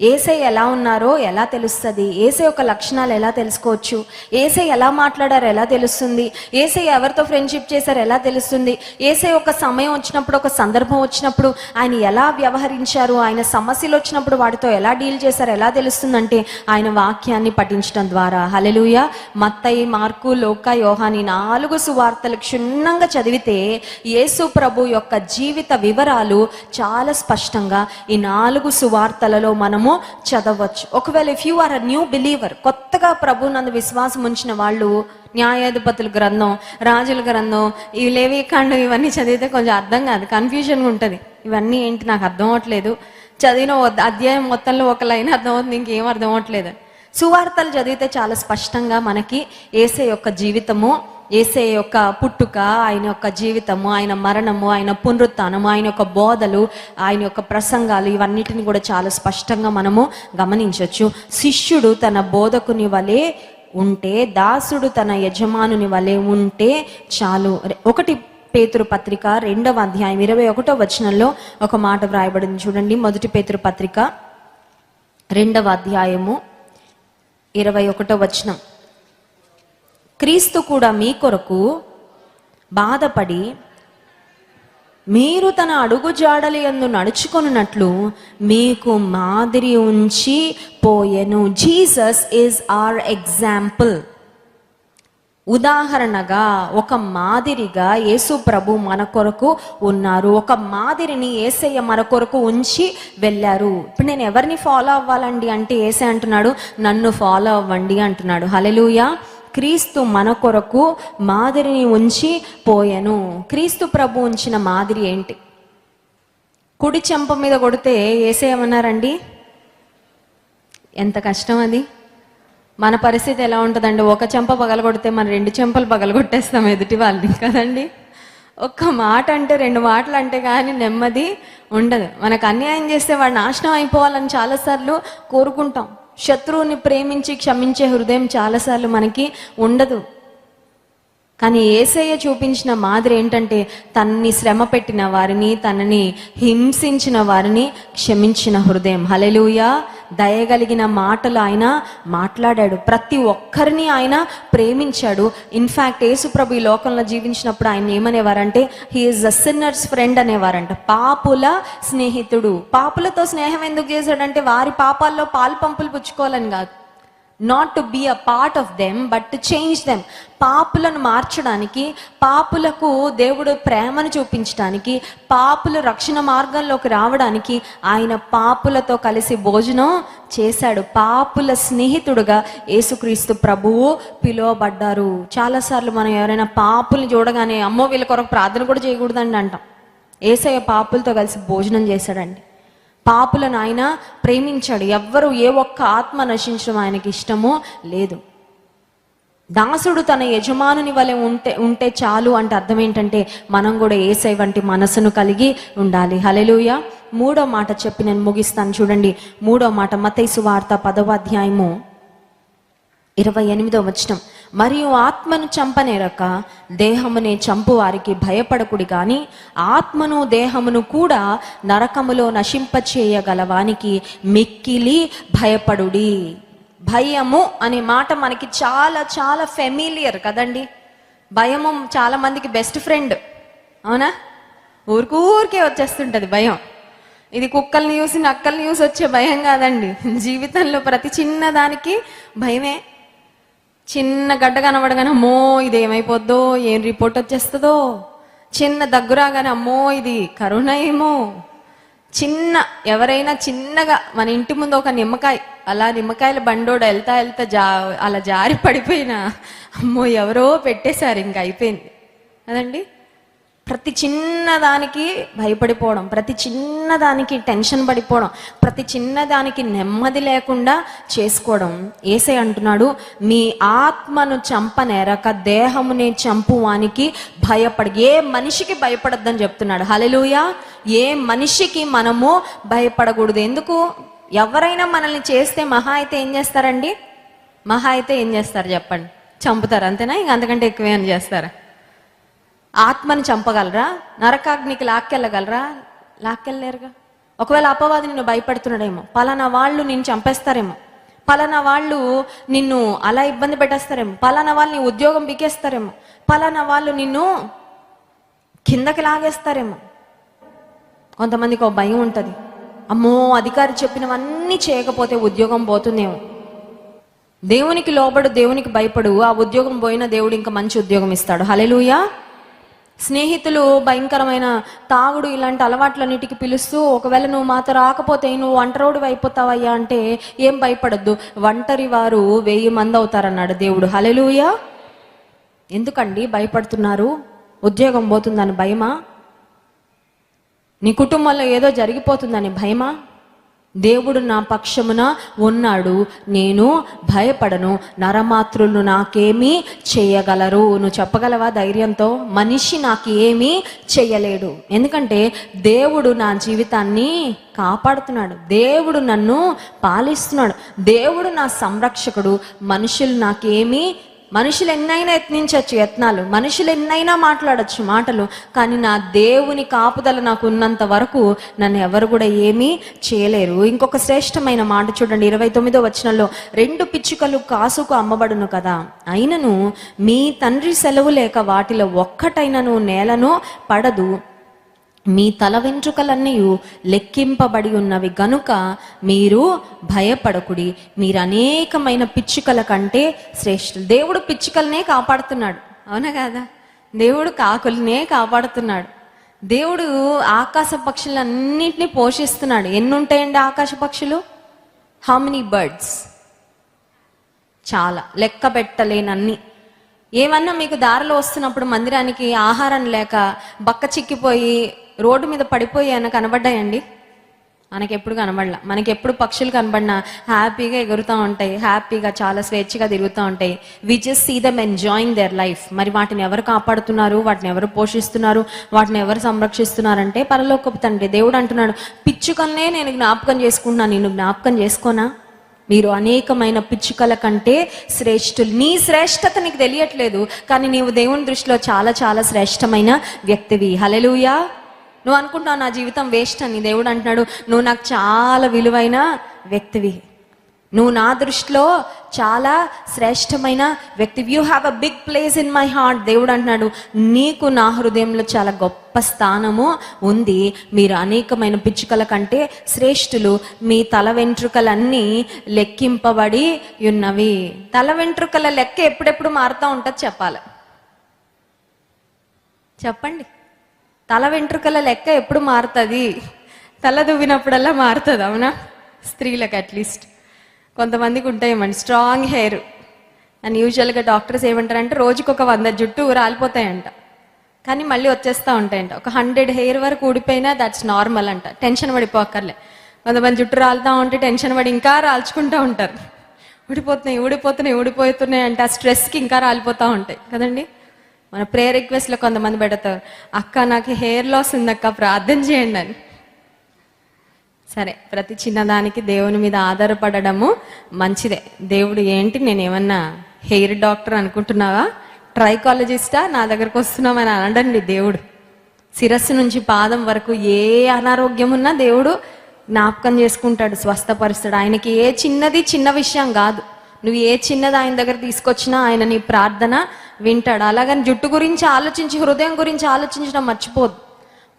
యేసయ్య ఎలా ఉన్నారో ఎలా తెలుస్తుంది? యేసయ్య యొక్క లక్షణాలు ఎలా తెలుసుకోవచ్చు? యేసయ్య ఎలా మాట్లాడారో ఎలా తెలుస్తుంది? యేసయ్య ఎవరితో ఫ్రెండ్షిప్ చేశారో ఎలా తెలుస్తుంది? యేసయ్య ఒక సమయం వచ్చినప్పుడు, ఒక సందర్భం వచ్చినప్పుడు ఆయన ఎలా వ్యవహరించారు, ఆయన సమస్యలు వచ్చినప్పుడు వాటితో ఎలా డీల్ చేశారో ఎలా తెలుస్తుందంటే ఆయన వాక్యాన్ని పఠించడం ద్వారా. హల్లెలూయా. మత్తయి, మార్కు, లూకా, యోహాను 4 సువార్తలు క్షుణ్ణంగా చదివితే యేసు ప్రభు యొక్క జీవిత వివరాలు చాలా స్పష్టంగా ఈ 4 సువార్తలలో మనము చదవచ్చు. ఒకవేళ if you are a new believer, కొత్తగా ప్రభు నందు విశ్వాసం ఉంచిన వాళ్ళు న్యాయాధిపతుల గ్రంథం, రాజుల గ్రంథం, ఈ లేవీకాండం ఇవన్నీ చదివితే కొంచెం అర్థం కాదు, కన్ఫ్యూజన్గా ఉంటుంది. ఇవన్నీ ఏంటి నాకు అర్థం అవ్వట్లేదు, చదివిన అధ్యాయం మొత్తంలో ఒక లైన్ అర్థం అవుతుంది, ఇంకేం అర్థం అవ్వట్లేదు. సువార్తలు చదివితే చాలా స్పష్టంగా మనకి యేసయ్య యొక్క జీవితము, యేసయ్య యొక్క పుట్టుక, ఆయన యొక్క జీవితము, ఆయన మరణము, ఆయన పునరుత్థానము, ఆయన యొక్క బోధలు, ఆయన యొక్క ప్రసంగాలు, ఇవన్నిటిని కూడా చాలా స్పష్టంగా మనము గమనించవచ్చు. శిష్యుడు తన బోధకుని వలె ఉంటే, దాసుడు తన యజమానుని వలె ఉంటే చాలు. 1 పేతురు పత్రిక 2వ అధ్యాయం 21వ వచనంలో ఒక మాట వ్రాయబడింది చూడండి. 1 పేతురు పత్రిక 2వ అధ్యాయము 21వ వచనం. క్రీస్తు కూడా మీ కొరకు బాధపడి మీరు తన అడుగు జాడలి యందు నడుచుకొనున్నట్లు మీకు మాదిరి ఉంచి పోయెను. Jesus is our example. ఉదాహరణగా ఒక మాదిరిగా యేసు ప్రభు మన కొరకు ఉన్నారు. ఒక మాదిరిని యేసయ్య మన కొరకు ఉంచి వెళ్ళారు. ఇప్పుడు నేను ఎవరిని ఫాలో అవ్వాలండి అంటే యేసయ్య అంటున్నాడు, నన్ను ఫాలో అవ్వండి అంటున్నాడు. హల్లెలూయా. క్రీస్తు మన కొరకు మాదిరిని ఉంచి పోయెను. క్రీస్తు ప్రభు ఉంచిన మాదిరి ఏంటి? కుడి చెంప మీద కొడితే యేసయ్య ఏమన్నారండి? ఎంత కష్టం అది. మన పరిస్థితి ఎలా ఉంటుందండి? ఒక చెంప పగలగొడితే మనం 2 చెంపలు పగలగొట్టేస్తాం ఎదుటి వాళ్ళని కదండి. ఒక్క మాట అంటే 2 మాటలు అంటే కానీ నెమ్మది ఉండదు. మనకు అన్యాయం చేస్తే వాడు నాశనం అయిపోవాలని చాలాసార్లు కోరుకుంటాం. శత్రువుని ప్రేమించి క్షమించే హృదయం చాలాసార్లు మనకి ఉండదు. కానీ యేసయ్య చూపించిన మాదిరి ఏంటంటే తనని శ్రమ పెట్టిన వారిని, తనని హింసించిన వారిని క్షమించిన హృదయం. హల్లెలూయా. దయగలిగిన మాటలు ఆయన మాట్లాడాడు. ప్రతి ఒక్కరిని ఆయన ప్రేమించాడు. ఇన్ఫ్యాక్ట్ యేసుప్రభు ఈ లోకంలో జీవించినప్పుడు ఆయన ఏమనేవారంటే he is a sinners friend అనేవారంట. పాపుల స్నేహితుడు. పాపులతో స్నేహం ఎందుకు చేశాడంటే వారి పాపాల్లో పాలు పంపులు పుచ్చుకోవాలని కాదు. Not to be a part of them but to change them. పాపులను మార్చడానికి, పాపులకు దేవుడు ప్రేమను చూపించడానికి, పాపులు రక్షణ మార్గంలోకి రావడానికి ఆయన పాపులతో కలిసి భోజనం చేశాడు. పాపుల స్నేహితుడుగా యేసుక్రీస్తు ప్రభువు పిలువబడ్డారు. చాలాసార్లు మనం ఎవరైనా పాపుల్ని చూడగానే అమ్మో వీళ్ళ కొరకు ప్రార్థన కూడా చేయకూడదండి అంటాం. యేసయ్య పాపులతో కలిసి భోజనం చేశాడండి. పాపులను ఆయన ప్రేమించాడు. ఎవ్వరు ఏ ఒక్క ఆత్మ నశించడం ఆయనకి ఇష్టమో లేదు. దాసుడు తన యజమానుని వలె ఉంటే చాలు అంటే అర్థం ఏంటంటే మనం కూడా యేసయ్య వంటి మనసును కలిగి ఉండాలి. హల్లెలూయా. 3వ మాట చెప్పి నేను ముగిస్తాను చూడండి. 3వ మాట మత్తయి సువార్త 10వ అధ్యాయము 28వ వచనం. మరియు ఆత్మను చంపనేరక దేహమునే చంపు వారికి భయపడకుడి గాని ఆత్మను దేహమును కూడా నరకములో నశింపచేయగలవానికి మిక్కిలి భయపడుడి. భయము అనే మాట మనకి చాలా చాలా ఫెమిలియర్ కదండి. భయము చాలా మందికి బెస్ట్ ఫ్రెండ్. అవునా? ఊరికే వచ్చేస్తుంటది భయం. ఇది కుక్కల్ని చూసి నక్కల్ని చూసి వచ్చే భయం కాదండి. జీవితంలో ప్రతి చిన్న దానికి భయమే. చిన్న గడ్డ కనబడగానే అమ్మో ఇది ఏమైపోద్దో, ఏం రిపోర్ట్ వచ్చేస్తుందో. చిన్న దగ్గురాగానే అమ్మో ఇది కరోనా ఏమో. ఎవరైనా చిన్నగా మన ఇంటి ముందు ఒక నిమ్మకాయ, అలా నిమ్మకాయల బండోడు వెళ్తా అలా జారి పడిపోయినా అమ్మో ఎవరో పెట్టేశారు, ఇంకా అయిపోయింది కదండి. ప్రతి చిన్నదానికి భయపడిపోవడం, ప్రతి చిన్నదానికి టెన్షన్ పడిపోవడం, ప్రతి చిన్నదానికి నెమ్మది లేకుండా చేసుకోవడం. యేసయ్య అంటున్నాడు, మీ ఆత్మను చంపనేరక దేహమునే చంపువానికి భయపడి. ఏ మనిషికి భయపడద్దని చెప్తున్నాడు. హల్లెలూయా. ఏ మనిషికి మనము భయపడకూడదు. ఎందుకు? ఎవరైనా మనల్ని చేస్తే మహా అయితే ఏం చేస్తారండి? మహా అయితే ఏం చేస్తారు చెప్పండి? చంపుతారు, అంతేనా? ఇంక అంతకంటే ఎక్కువేం చేస్తారా? ఆత్మని చంపగలరా? నరకాగ్నికి లాక్కెళ్ళగలరా? లాక్కెళ్ళలేరుగా. ఒకవేళ అపవాది నిన్ను భయపెడుతున్నాడేమో, పలానా వాళ్ళు నిన్ను చంపేస్తారేమో, పలానా వాళ్ళు నిన్ను అలా ఇబ్బంది పెట్టేస్తారేమో, పలానా వాళ్ళు నీ ఉద్యోగం బికేస్తారేమో, పలానా వాళ్ళు నిన్ను కిందకి లాగేస్తారేమో. కొంతమందికి ఒక భయం ఉంటుంది, అమ్మో అధికారి చెప్పినవన్నీ చేయకపోతే ఉద్యోగం పోతుందేమో. దేవునికి లోబడు, దేవునికి భయపడు, ఆ ఉద్యోగం పోయినా దేవుడు ఇంకా మంచి ఉద్యోగం ఇస్తాడు. హల్లెలూయా. స్నేహితులు భయంకరమైన తాగుడు ఇలాంటి అలవాట్లన్నిటికీ పిలుస్తూ ఒకవేళ నువ్వు మాతో రాకపోతే నువ్వు ఒంటరోడు అయిపోతావయ్యా అంటే ఏం భయపడద్దు, ఒంటరి వారు 1000 మంది అవుతారన్నాడు దేవుడు. హల్లెలూయా. ఎందుకండి భయపడుతున్నారు? ఉద్యోగం పోతుందని భయమా? నీ కుటుంబంలో ఏదో జరిగిపోతుందని భయమా? దేవుడు నా పక్షమున ఉన్నాడు, నేను భయపడను, నరమాత్రులు నాకేమీ చేయగలరు. నువ్వు చెప్పగలవా ధైర్యంతో? మనిషి నాకు ఏమీ చేయలేడు. ఎందుకంటే దేవుడు నా జీవితాన్ని కాపాడుతున్నాడు, దేవుడు నన్ను పాలిస్తున్నాడు, దేవుడు నా సంరక్షకుడు. మనుషులు ఎన్నైనా యత్నించవచ్చు యత్నాలు, మనుషులు ఎన్నైనా మాట్లాడచ్చు మాటలు, కానీ నా దేవుని కాపుదల నాకు ఉన్నంత వరకు నన్ను ఎవరు కూడా ఏమీ చేయలేరు. ఇంకొక శ్రేష్టమైన మాట చూడండి, 29వ వచనంలో, 2 పిచ్చుకలు కాసుకు అమ్మబడును కదా, అయినను మీ తండ్రి సెలవు లేక వాటిలో ఒక్కటైనను నేలను పడదు, మీ తల వెంట్రుకలన్నీ లెక్కింపబడి ఉన్నవి గనుక మీరు భయపడకుడి, మీరు అనేకమైన పిచ్చుకల కంటే శ్రేష్ఠులు. దేవుడు పిచ్చుకలనే కాపాడుతున్నాడు, అవునా కదా? దేవుడు కాకులనే కాపాడుతున్నాడు. దేవుడు ఆకాశ పక్షులన్నింటినీ పోషిస్తున్నాడు. ఎన్ని ఉంటాయండి ఆకాశ పక్షులు? How many birds? చాలా, లెక్క పెట్టలేనన్ని. ఏమన్నా మీకు దారిలో వస్తున్నప్పుడు మందిరానికి ఆహారం లేక బక్క చిక్కిపోయి రోడ్డు మీద పడిపోయి ఏమైనా కనబడ్డాయండి? మనకెప్పుడు కనబడలా. మనకెప్పుడు పక్షులు కనబడినా హ్యాపీగా ఎగురుతూ ఉంటాయి, హ్యాపీగా చాలా స్వేచ్ఛగా తిరుగుతూ ఉంటాయి. We just see them enjoying their life. మరి వాటిని ఎవరు కాపాడుతున్నారు, వాటిని ఎవరు పోషిస్తున్నారు, వాటిని ఎవరు సంరక్షిస్తున్నారంటే పరలోకపు తండ్రి. దేవుడు అంటున్నాడు, పిచ్చుకల్నే నేను జ్ఞాపకం చేసుకుంటున్నాను, నిన్ను జ్ఞాపకం చేసుకోనా? మీరు అనేకమైన పిచ్చుకల కంటే శ్రేష్ఠులు. నీ శ్రేష్టత నీకు తెలియట్లేదు, కానీ నీవు దేవుని దృష్టిలో చాలా చాలా శ్రేష్టమైన వ్యక్తివి. హల్లెలూయా. నువ్వు అనుకుంటున్నావు నా జీవితం వేస్ట్ అని. దేవుడు అంటున్నాడు, నువ్వు నాకు చాలా విలువైన వ్యక్తివి, నువ్వు నా దృష్టిలో చాలా శ్రేష్టమైన వ్యక్తివి. You have a big place in my heart. దేవుడు అంటున్నాడు, నీకు నా హృదయంలో చాలా గొప్ప స్థానము ఉంది. మీరు అనేకమైన పిచ్చుకల కంటే శ్రేష్ఠులు. మీ తల వెంట్రుకలన్నీ లెక్కింపబడి ఉన్నవి. తల వెంట్రుకల లెక్క ఎప్పుడెప్పుడు మారుతూ ఉంటుంది చెప్పాలి, చెప్పండి. తల వెంట్రుకల లెక్క ఎప్పుడు మారుతుంది? తల దువ్వినప్పుడల్లా మారుతుంది, అవునా? స్త్రీలకు అట్లీస్ట్. కొంతమందికి ఉంటాయేమండి స్ట్రాంగ్ హెయిర్ అండ్ యూజువల్గా డాక్టర్స్ ఏమంటారంటే రోజుకి ఒక 100 జుట్టు రాలిపోతాయంట, కానీ మళ్ళీ వచ్చేస్తూ ఉంటాయంట. ఒక 100 హెయిర్ వరకు ఊడిపోయినా దట్స్ నార్మల్ అంట, టెన్షన్ పడిపోకర్లే. కొంతమంది జుట్టు రాలుతూ ఉంటే టెన్షన్ పడి ఇంకా రాల్చుకుంటూ ఉంటారు. ఊడిపోతున్నాయి అంటే ఆ స్ట్రెస్కి ఇంకా రాలిపోతూ ఉంటాయి కదండి. మన ప్రేయర్ రిక్వెస్ట్లో కొంతమంది పెడతారు, అక్క నాకు హెయిర్ లాస్ ఉందక్క ప్రార్థన చేయండి అని. సరే, ప్రతి చిన్నదానికి దేవుని మీద ఆధారపడము మంచిదే. దేవుడు ఏంటి, నేనేమన్నా హెయిర్ డాక్టర్ అనుకుంటున్నావా? ట్రైకాలజిస్టా? నా దగ్గరకు వస్తున్నామని అనడండి. దేవుడు శిరస్సు నుంచి పాదం వరకు ఏ అనారోగ్యం ఉన్నా దేవుడు జ్ఞాపకం చేసుకుంటాడు, స్వస్థపరుస్తాడు. ఆయనకి ఏ చిన్నది చిన్న విషయం కాదు. నువ్వు ఏ చిన్నది ఆయన దగ్గర తీసుకొచ్చినా ఆయన నీ ప్రార్థన వింటాడు. అలాగని జుట్టు గురించి ఆలోచించి, హృదయం గురించి ఆలోచించడం మర్చిపోదు.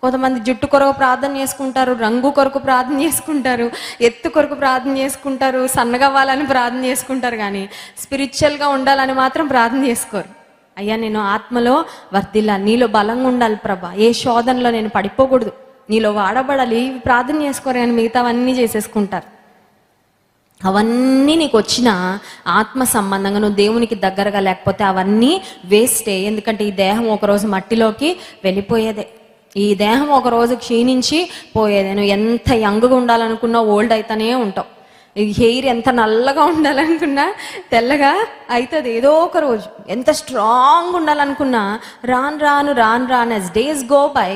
కొంతమంది జుట్టు కొరకు ప్రార్థన చేసుకుంటారు, రంగు కొరకు ప్రార్థన చేసుకుంటారు, ఎత్తు కొరకు ప్రార్థన చేసుకుంటారు, సన్నగవ్వాలని ప్రార్థన చేసుకుంటారు, కానీ స్పిరిచువల్గా ఉండాలని మాత్రం ప్రార్థన చేసుకోరు. అయ్యా నేను ఆత్మలో వర్ధిల్లాలి, నీలో బలంగా ఉండాలి ప్రభా, ఏ శోధనలో నేను పడిపోకూడదు, నీలో వాడబడాలి, ఇవి ప్రార్థన చేసుకోరు, కానీ మిగతావన్నీ చేసేసుకుంటారు. అవన్నీ నీకు వచ్చిన ఆత్మ సంబంధంగా నువ్వు దేవునికి దగ్గరగా లేకపోతే అవన్నీ వేస్టే. ఎందుకంటే ఈ దేహం ఒకరోజు మట్టిలోకి వెళ్ళిపోయేదే, ఈ దేహం ఒకరోజు క్షీణించి పోయేదే. నువ్వు ఎంత యంగ్గా ఉండాలనుకున్నా ఓల్డ్ అవుతానే ఉంటావు. ఈ హెయిర్ ఎంత నల్లగా ఉండాలనుకున్నా తెల్లగా అవుతుంది ఏదో ఒక రోజు. ఎంత స్ట్రాంగ్ ఉండాలనుకున్నా రాను as days go by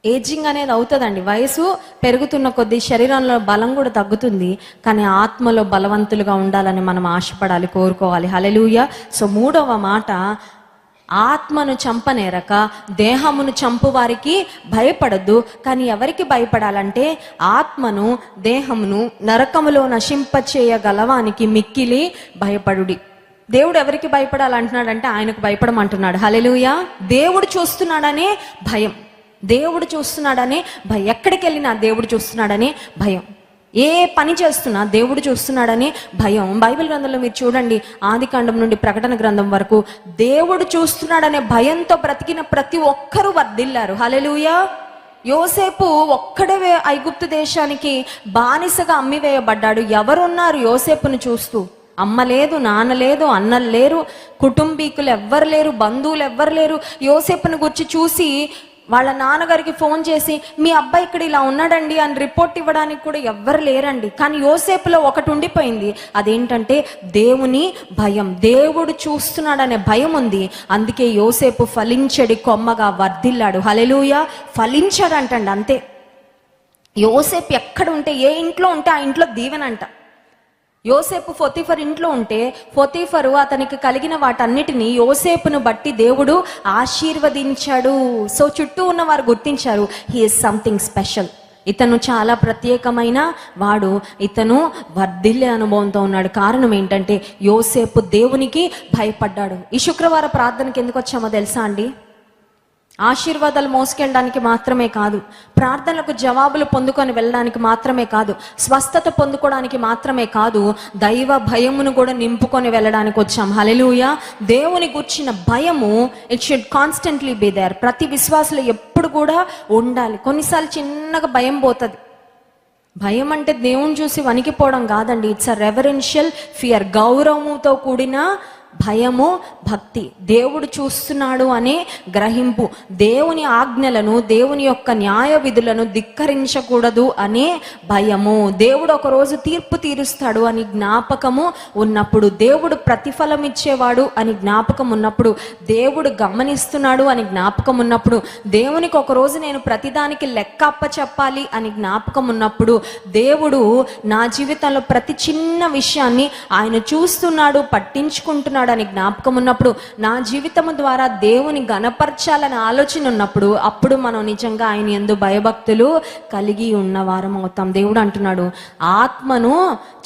ageing అనేది అవుతుందండి. వయసు పెరుగుతున్న కొద్దీ శరీరంలో బలం కూడా తగ్గుతుంది, కానీ ఆత్మలో బలవంతులుగా ఉండాలని మనం ఆశపడాలి, కోరుకోవాలి. హల్లెలూయా. సో 3వ మాట, ఆత్మను చంపనేరక దేహమును చంపు వారికి భయపడద్దు. కానీ ఎవరికి భయపడాలంటే ఆత్మను దేహమును నరకములో నశింపచేయగలవానికి మిక్కిలి భయపడుడి. దేవుడు ఎవరికి భయపడాలంటున్నాడంటే ఆయనకు భయపడమంటున్నాడు. హల్లెలూయా. దేవుడు చూస్తున్నాడనే భయం, దేవుడు చూస్తున్నాడనే భయం, ఎక్కడికి వెళ్ళినా దేవుడు చూస్తున్నాడనే భయం, ఏ పని చేస్తున్నా దేవుడు చూస్తున్నాడనే భయం. బైబిల్ గ్రంథంలో మీరు చూడండి, ఆదికాండం నుండి ప్రకటన గ్రంథం వరకు దేవుడు చూస్తున్నాడనే భయంతో బ్రతికిన ప్రతి ఒక్కరూ వర్ధిల్లారు. హల్లెలూయా. యోసేపు ఒక్కడే ఐగుప్తు దేశానికి బానిసగా అమ్మివేయబడ్డాడు. ఎవరున్నారు యోసేపును చూస్తూ? అమ్మ లేదు, నాన్న లేదు, అన్నలు లేరు, కుటుంబీకులు ఎవ్వరు లేరు, బంధువులు ఎవ్వరు లేరు. యోసేపును గురించి చూసి వాళ్ళ నాన్నగారికి ఫోన్ చేసి మీ అబ్బాయి ఇక్కడ ఇలా ఉన్నాడండి అని రిపోర్ట్ ఇవ్వడానికి కూడా ఎవ్వరు లేరండి. కానీ యోసేపులో ఒకటి ఉండిపోయింది, అదేంటంటే దేవుని భయం. దేవుడు చూస్తున్నాడనే భయం ఉంది. అందుకే యోసేపు ఫలించడి కొమ్మగా వర్ధిల్లాడు. హల్లెలూయా. ఫలించాడంటండి, అంతే. యోసేపు ఎక్కడ ఉంటే, ఏ ఇంట్లో ఉంటే ఆ ఇంట్లో దీవెనంట. యోసేపు పొతీఫర్ ఇంట్లో ఉంటే పొతీఫరు అతనికి కలిగిన వాటన్నిటినీ యోసేపును బట్టి దేవుడు ఆశీర్వదించాడు. సో చుట్టూ ఉన్న వారు గుర్తించారు, హీ ఈజ్ సంథింగ్ స్పెషల్, ఇతను చాలా ప్రత్యేకమైన వాడు, ఇతను వర్ధిల్లే అనుభవంతో ఉన్నాడు. కారణం ఏంటంటే యోసేపు దేవునికి భయపడ్డాడు. ఈ శుక్రవారం ప్రార్థనకి ఎందుకు వచ్చామో తెలుసా అండి? ఆశీర్వాదాలు మోసుకెళ్ళడానికి మాత్రమే కాదు, ప్రార్థనలకు జవాబులు పొందుకొని వెళ్ళడానికి మాత్రమే కాదు, స్వస్థత పొందుకోవడానికి మాత్రమే కాదు, దైవ భయమును కూడా నింపుకొని వెళ్ళడానికి వచ్చాం. హల్లెలూయా. దేవుని గుర్చిన భయము it should constantly be there. ప్రతి విశ్వాసులు ఎప్పుడు కూడా ఉండాలి. కొన్నిసార్లు చిన్నగా భయం పోతుంది. భయం అంటే దేవుని చూసి వణికిపోవడం కాదండి. It's a reverential fear. గౌరవముతో కూడిన భయము, భక్తి. దేవుడు చూస్తున్నాడు అనే గ్రహింపు, దేవుని ఆజ్ఞలను, దేవుని యొక్క న్యాయ విధులను ధిక్కరించకూడదు అనే భయము, దేవుడు ఒకరోజు తీర్పు తీరుస్తాడు అని జ్ఞాపకము ఉన్నప్పుడు, దేవుడు ప్రతిఫలం ఇచ్చేవాడు అని జ్ఞాపకం ఉన్నప్పుడు, దేవుడు గమనిస్తున్నాడు అని జ్ఞాపకం ఉన్నప్పుడు, దేవునికి ఒకరోజు నేను ప్రతిదానికి లెక్క అప్పచెప్పాలి అని జ్ఞాపకం ఉన్నప్పుడు, దేవుడు నా జీవితంలో ప్రతి చిన్న విషయాన్ని ఆయన చూస్తున్నాడు, పట్టించుకుంటున్నాడు అని జ్ఞాపకం ఉన్నప్పుడు, నా జీవితము ద్వారా దేవుని గణపరచాలని ఆలోచన ఉన్నప్పుడు, అప్పుడు మనం నిజంగా ఆయన యందు భయభక్తులు కలిగి ఉన్నవారం అవుతాం. దేవుడు అంటున్నాడు, ఆత్మను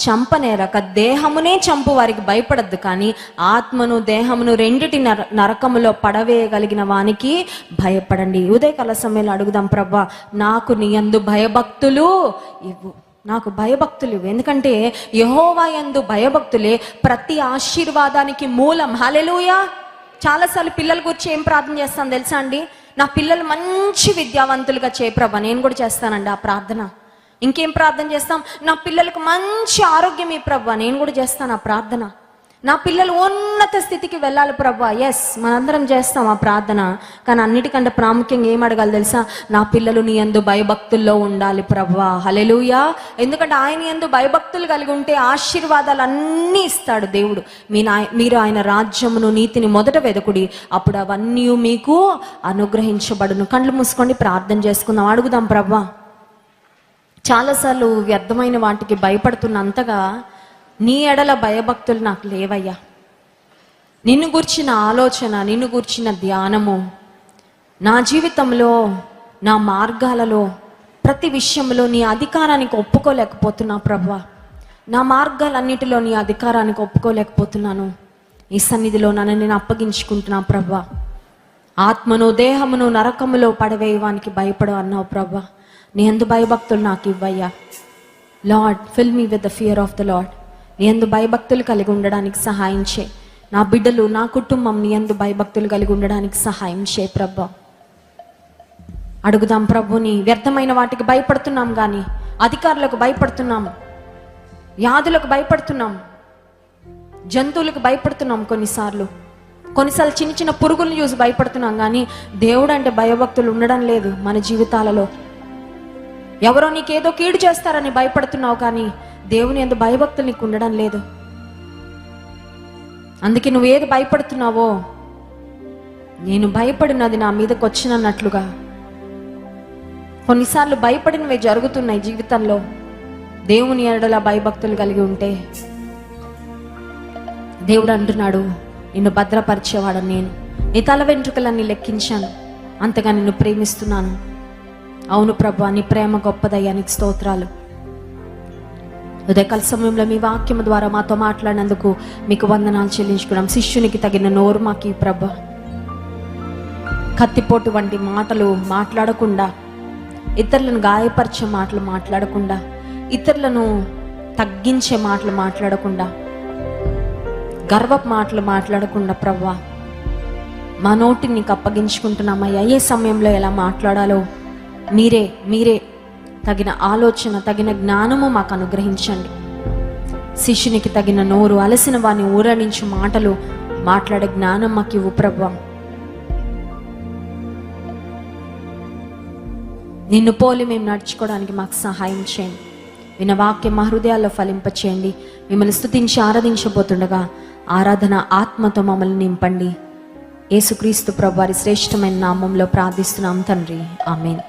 చంపనేరక దేహమునే చంపు వారికి భయపడద్దు, కానీ ఆత్మను దేహమును రెండిటి నరకములో పడవేయగలిగిన వానికి భయపడండి. ఉదయకాల సమయంలో అడుగుదాం, ప్రభువా నాకు నీ యందు భయభక్తులు ఇవ్వు, నాకు భయభక్తులు ఇవ్వు. ఎందుకంటే యెహోవా యందు భయభక్తులే ప్రతి ఆశీర్వాదానికి మూలం. హల్లెలూయా. చాలాసార్లు పిల్లల గురించి ఏం ప్రార్థన చేస్తాను తెలుసా అండి? నా పిల్లలు మంచి విద్యావంతులుగా చేయ ప్రభా. నేను కూడా చేస్తానండి ఆ ప్రార్థన. ఇంకేం ప్రార్థన చేస్తాం? నా పిల్లలకు మంచి ఆరోగ్యం ఈ ప్రభా. నేను కూడా చేస్తాను ఆ ప్రార్థన. నా పిల్లలు ఉన్నత స్థితికి వెళ్ళాలి ప్రభా. ఎస్, మనందరం చేస్తాం ఆ ప్రార్థన. కానీ అన్నిటికంటే ప్రాముఖ్యంగా ఏం అడగాలి తెలుసా? నా పిల్లలు నీ యందు భయభక్తుల్లో ఉండాలి ప్రభా. హల్లెలూయా. ఎందుకంటే ఆయన యందు భయభక్తులు కలిగి ఉంటే ఆశీర్వాదాలు అన్నీ ఇస్తాడు దేవుడు. మీరు ఆయన రాజ్యమును, నీతిని మొదట వెదకుడి, అప్పుడు అవన్నీ మీకు అనుగ్రహించబడును. కళ్ళు మూసుకోండి, ప్రార్థన చేసుకుందాం. అడుగుదాం, ప్రభా చాలాసార్లు వ్యర్థమైన వాటికి భయపడుతున్నంతగా నీ ఎడల భయభక్తులు నాకు లేవయ్యా. నిన్ను గూర్చిన ఆలోచన, నిన్ను గూర్చిన ధ్యానము నా జీవితంలో, నా మార్గాలలో, ప్రతి విషయంలో నీ అధికారానికి ఒప్పుకోలేకపోతున్నా ప్రభువా. నా మార్గాలన్నిటిలో నీ అధికారానికి ఒప్పుకోలేకపోతున్నాను. ఈ సన్నిధిలో నన్ను నేను అప్పగించుకుంటున్నా ప్రభువా. ఆత్మను దేహమును నరకములో పడవేయవానికి భయపడు అన్నావు ప్రభువా. నీ యందు భయభక్తులు నాకు ఇవ్వయ్యా. Lord, fill me with the fear of the Lord. నీ యందు భయభక్తులు కలిగి ఉండడానికి సహాయం చేయి. నా బిడ్డలు, నా కుటుంబం నీ యందు భయభక్తులు కలిగి ఉండడానికి సహాయం చేయి ప్రభా. అడుగుదాం ప్రభుని. వ్యర్థమైన వాటికి భయపడుతున్నాం, కానీ అధికారులకు భయపడుతున్నాము, వ్యాధులకు భయపడుతున్నాం, జంతువులకు భయపడుతున్నాం. కొన్నిసార్లు చిన్న చిన్న పురుగులను చూసి భయపడుతున్నాం, కానీ దేవుడు అంటే భయభక్తులు ఉండడం లేదు మన జీవితాలలో. ఎవరో నీకేదో కీడు చేస్తారని భయపడుతున్నావు, కానీ దేవుని యందు భయభక్తులు నీకు ఉండడం లేదు. అందుకే నువ్వు ఏది భయపడుతున్నావో, నేను భయపడినది నా మీదకి వచ్చినన్నట్లుగా కొన్నిసార్లు భయపడినవి జరుగుతున్నాయి జీవితంలో. దేవుని ఎడల భయభక్తులు కలిగి ఉంటే దేవుడు అంటున్నాడు, నిన్ను భద్రపరిచేవాడని నేను, నీ తల వెంట్రుకలన్నీ లెక్కించాను, అంతగా నిన్ను ప్రేమిస్తున్నాను. అవును ప్రభువా, నీ ప్రేమ గొప్పదయ్యా, నీకు స్తోత్రాలు. ఉదయకాల సమయంలో మీ వాక్యం ద్వారా మాతో మాట్లాడినందుకు మీకు వందనాలు చెల్లించుకున్నాం. శిష్యునికి తగిన నోరు మాకు ప్రభా. కత్తిపోటు వంటి మాటలు మాట్లాడకుండా, ఇతరులను గాయపరిచే మాటలు మాట్లాడకుండా, ఇతరులను తగ్గించే మాటలు మాట్లాడకుండా, గర్వపు మాటలు మాట్లాడకుండా ప్రభా మా నోటిని నీకు అప్పగించుకుంటున్నామయ్యా. ఏ సమయంలో ఎలా మాట్లాడాలో మీరే తగిన ఆలోచన, తగిన జ్ఞానము మాకు అనుగ్రహించండి. శిష్యునికి తగిన నోరు, అలసిన వారిని ఊరడించు మాటలు మాట్లాడే జ్ఞానం మాకు ఇవ్వు ప్రభువా. నిన్ను పోలి మేము నడుచుకోవడానికి మాకు సహాయం చేయండి. విన్న వాక్యం మా హృదయాల్లో ఫలింపచేయండి. మిమ్మల్ని స్తుతించి ఆరాధించబోతుండగా ఆరాధన ఆత్మతో మమ్మల్ని నింపండి. యేసుక్రీస్తు ప్రభువారి శ్రేష్టమైన నామంలో ప్రార్థిస్తున్నాం తండ్రి, ఆమేన్.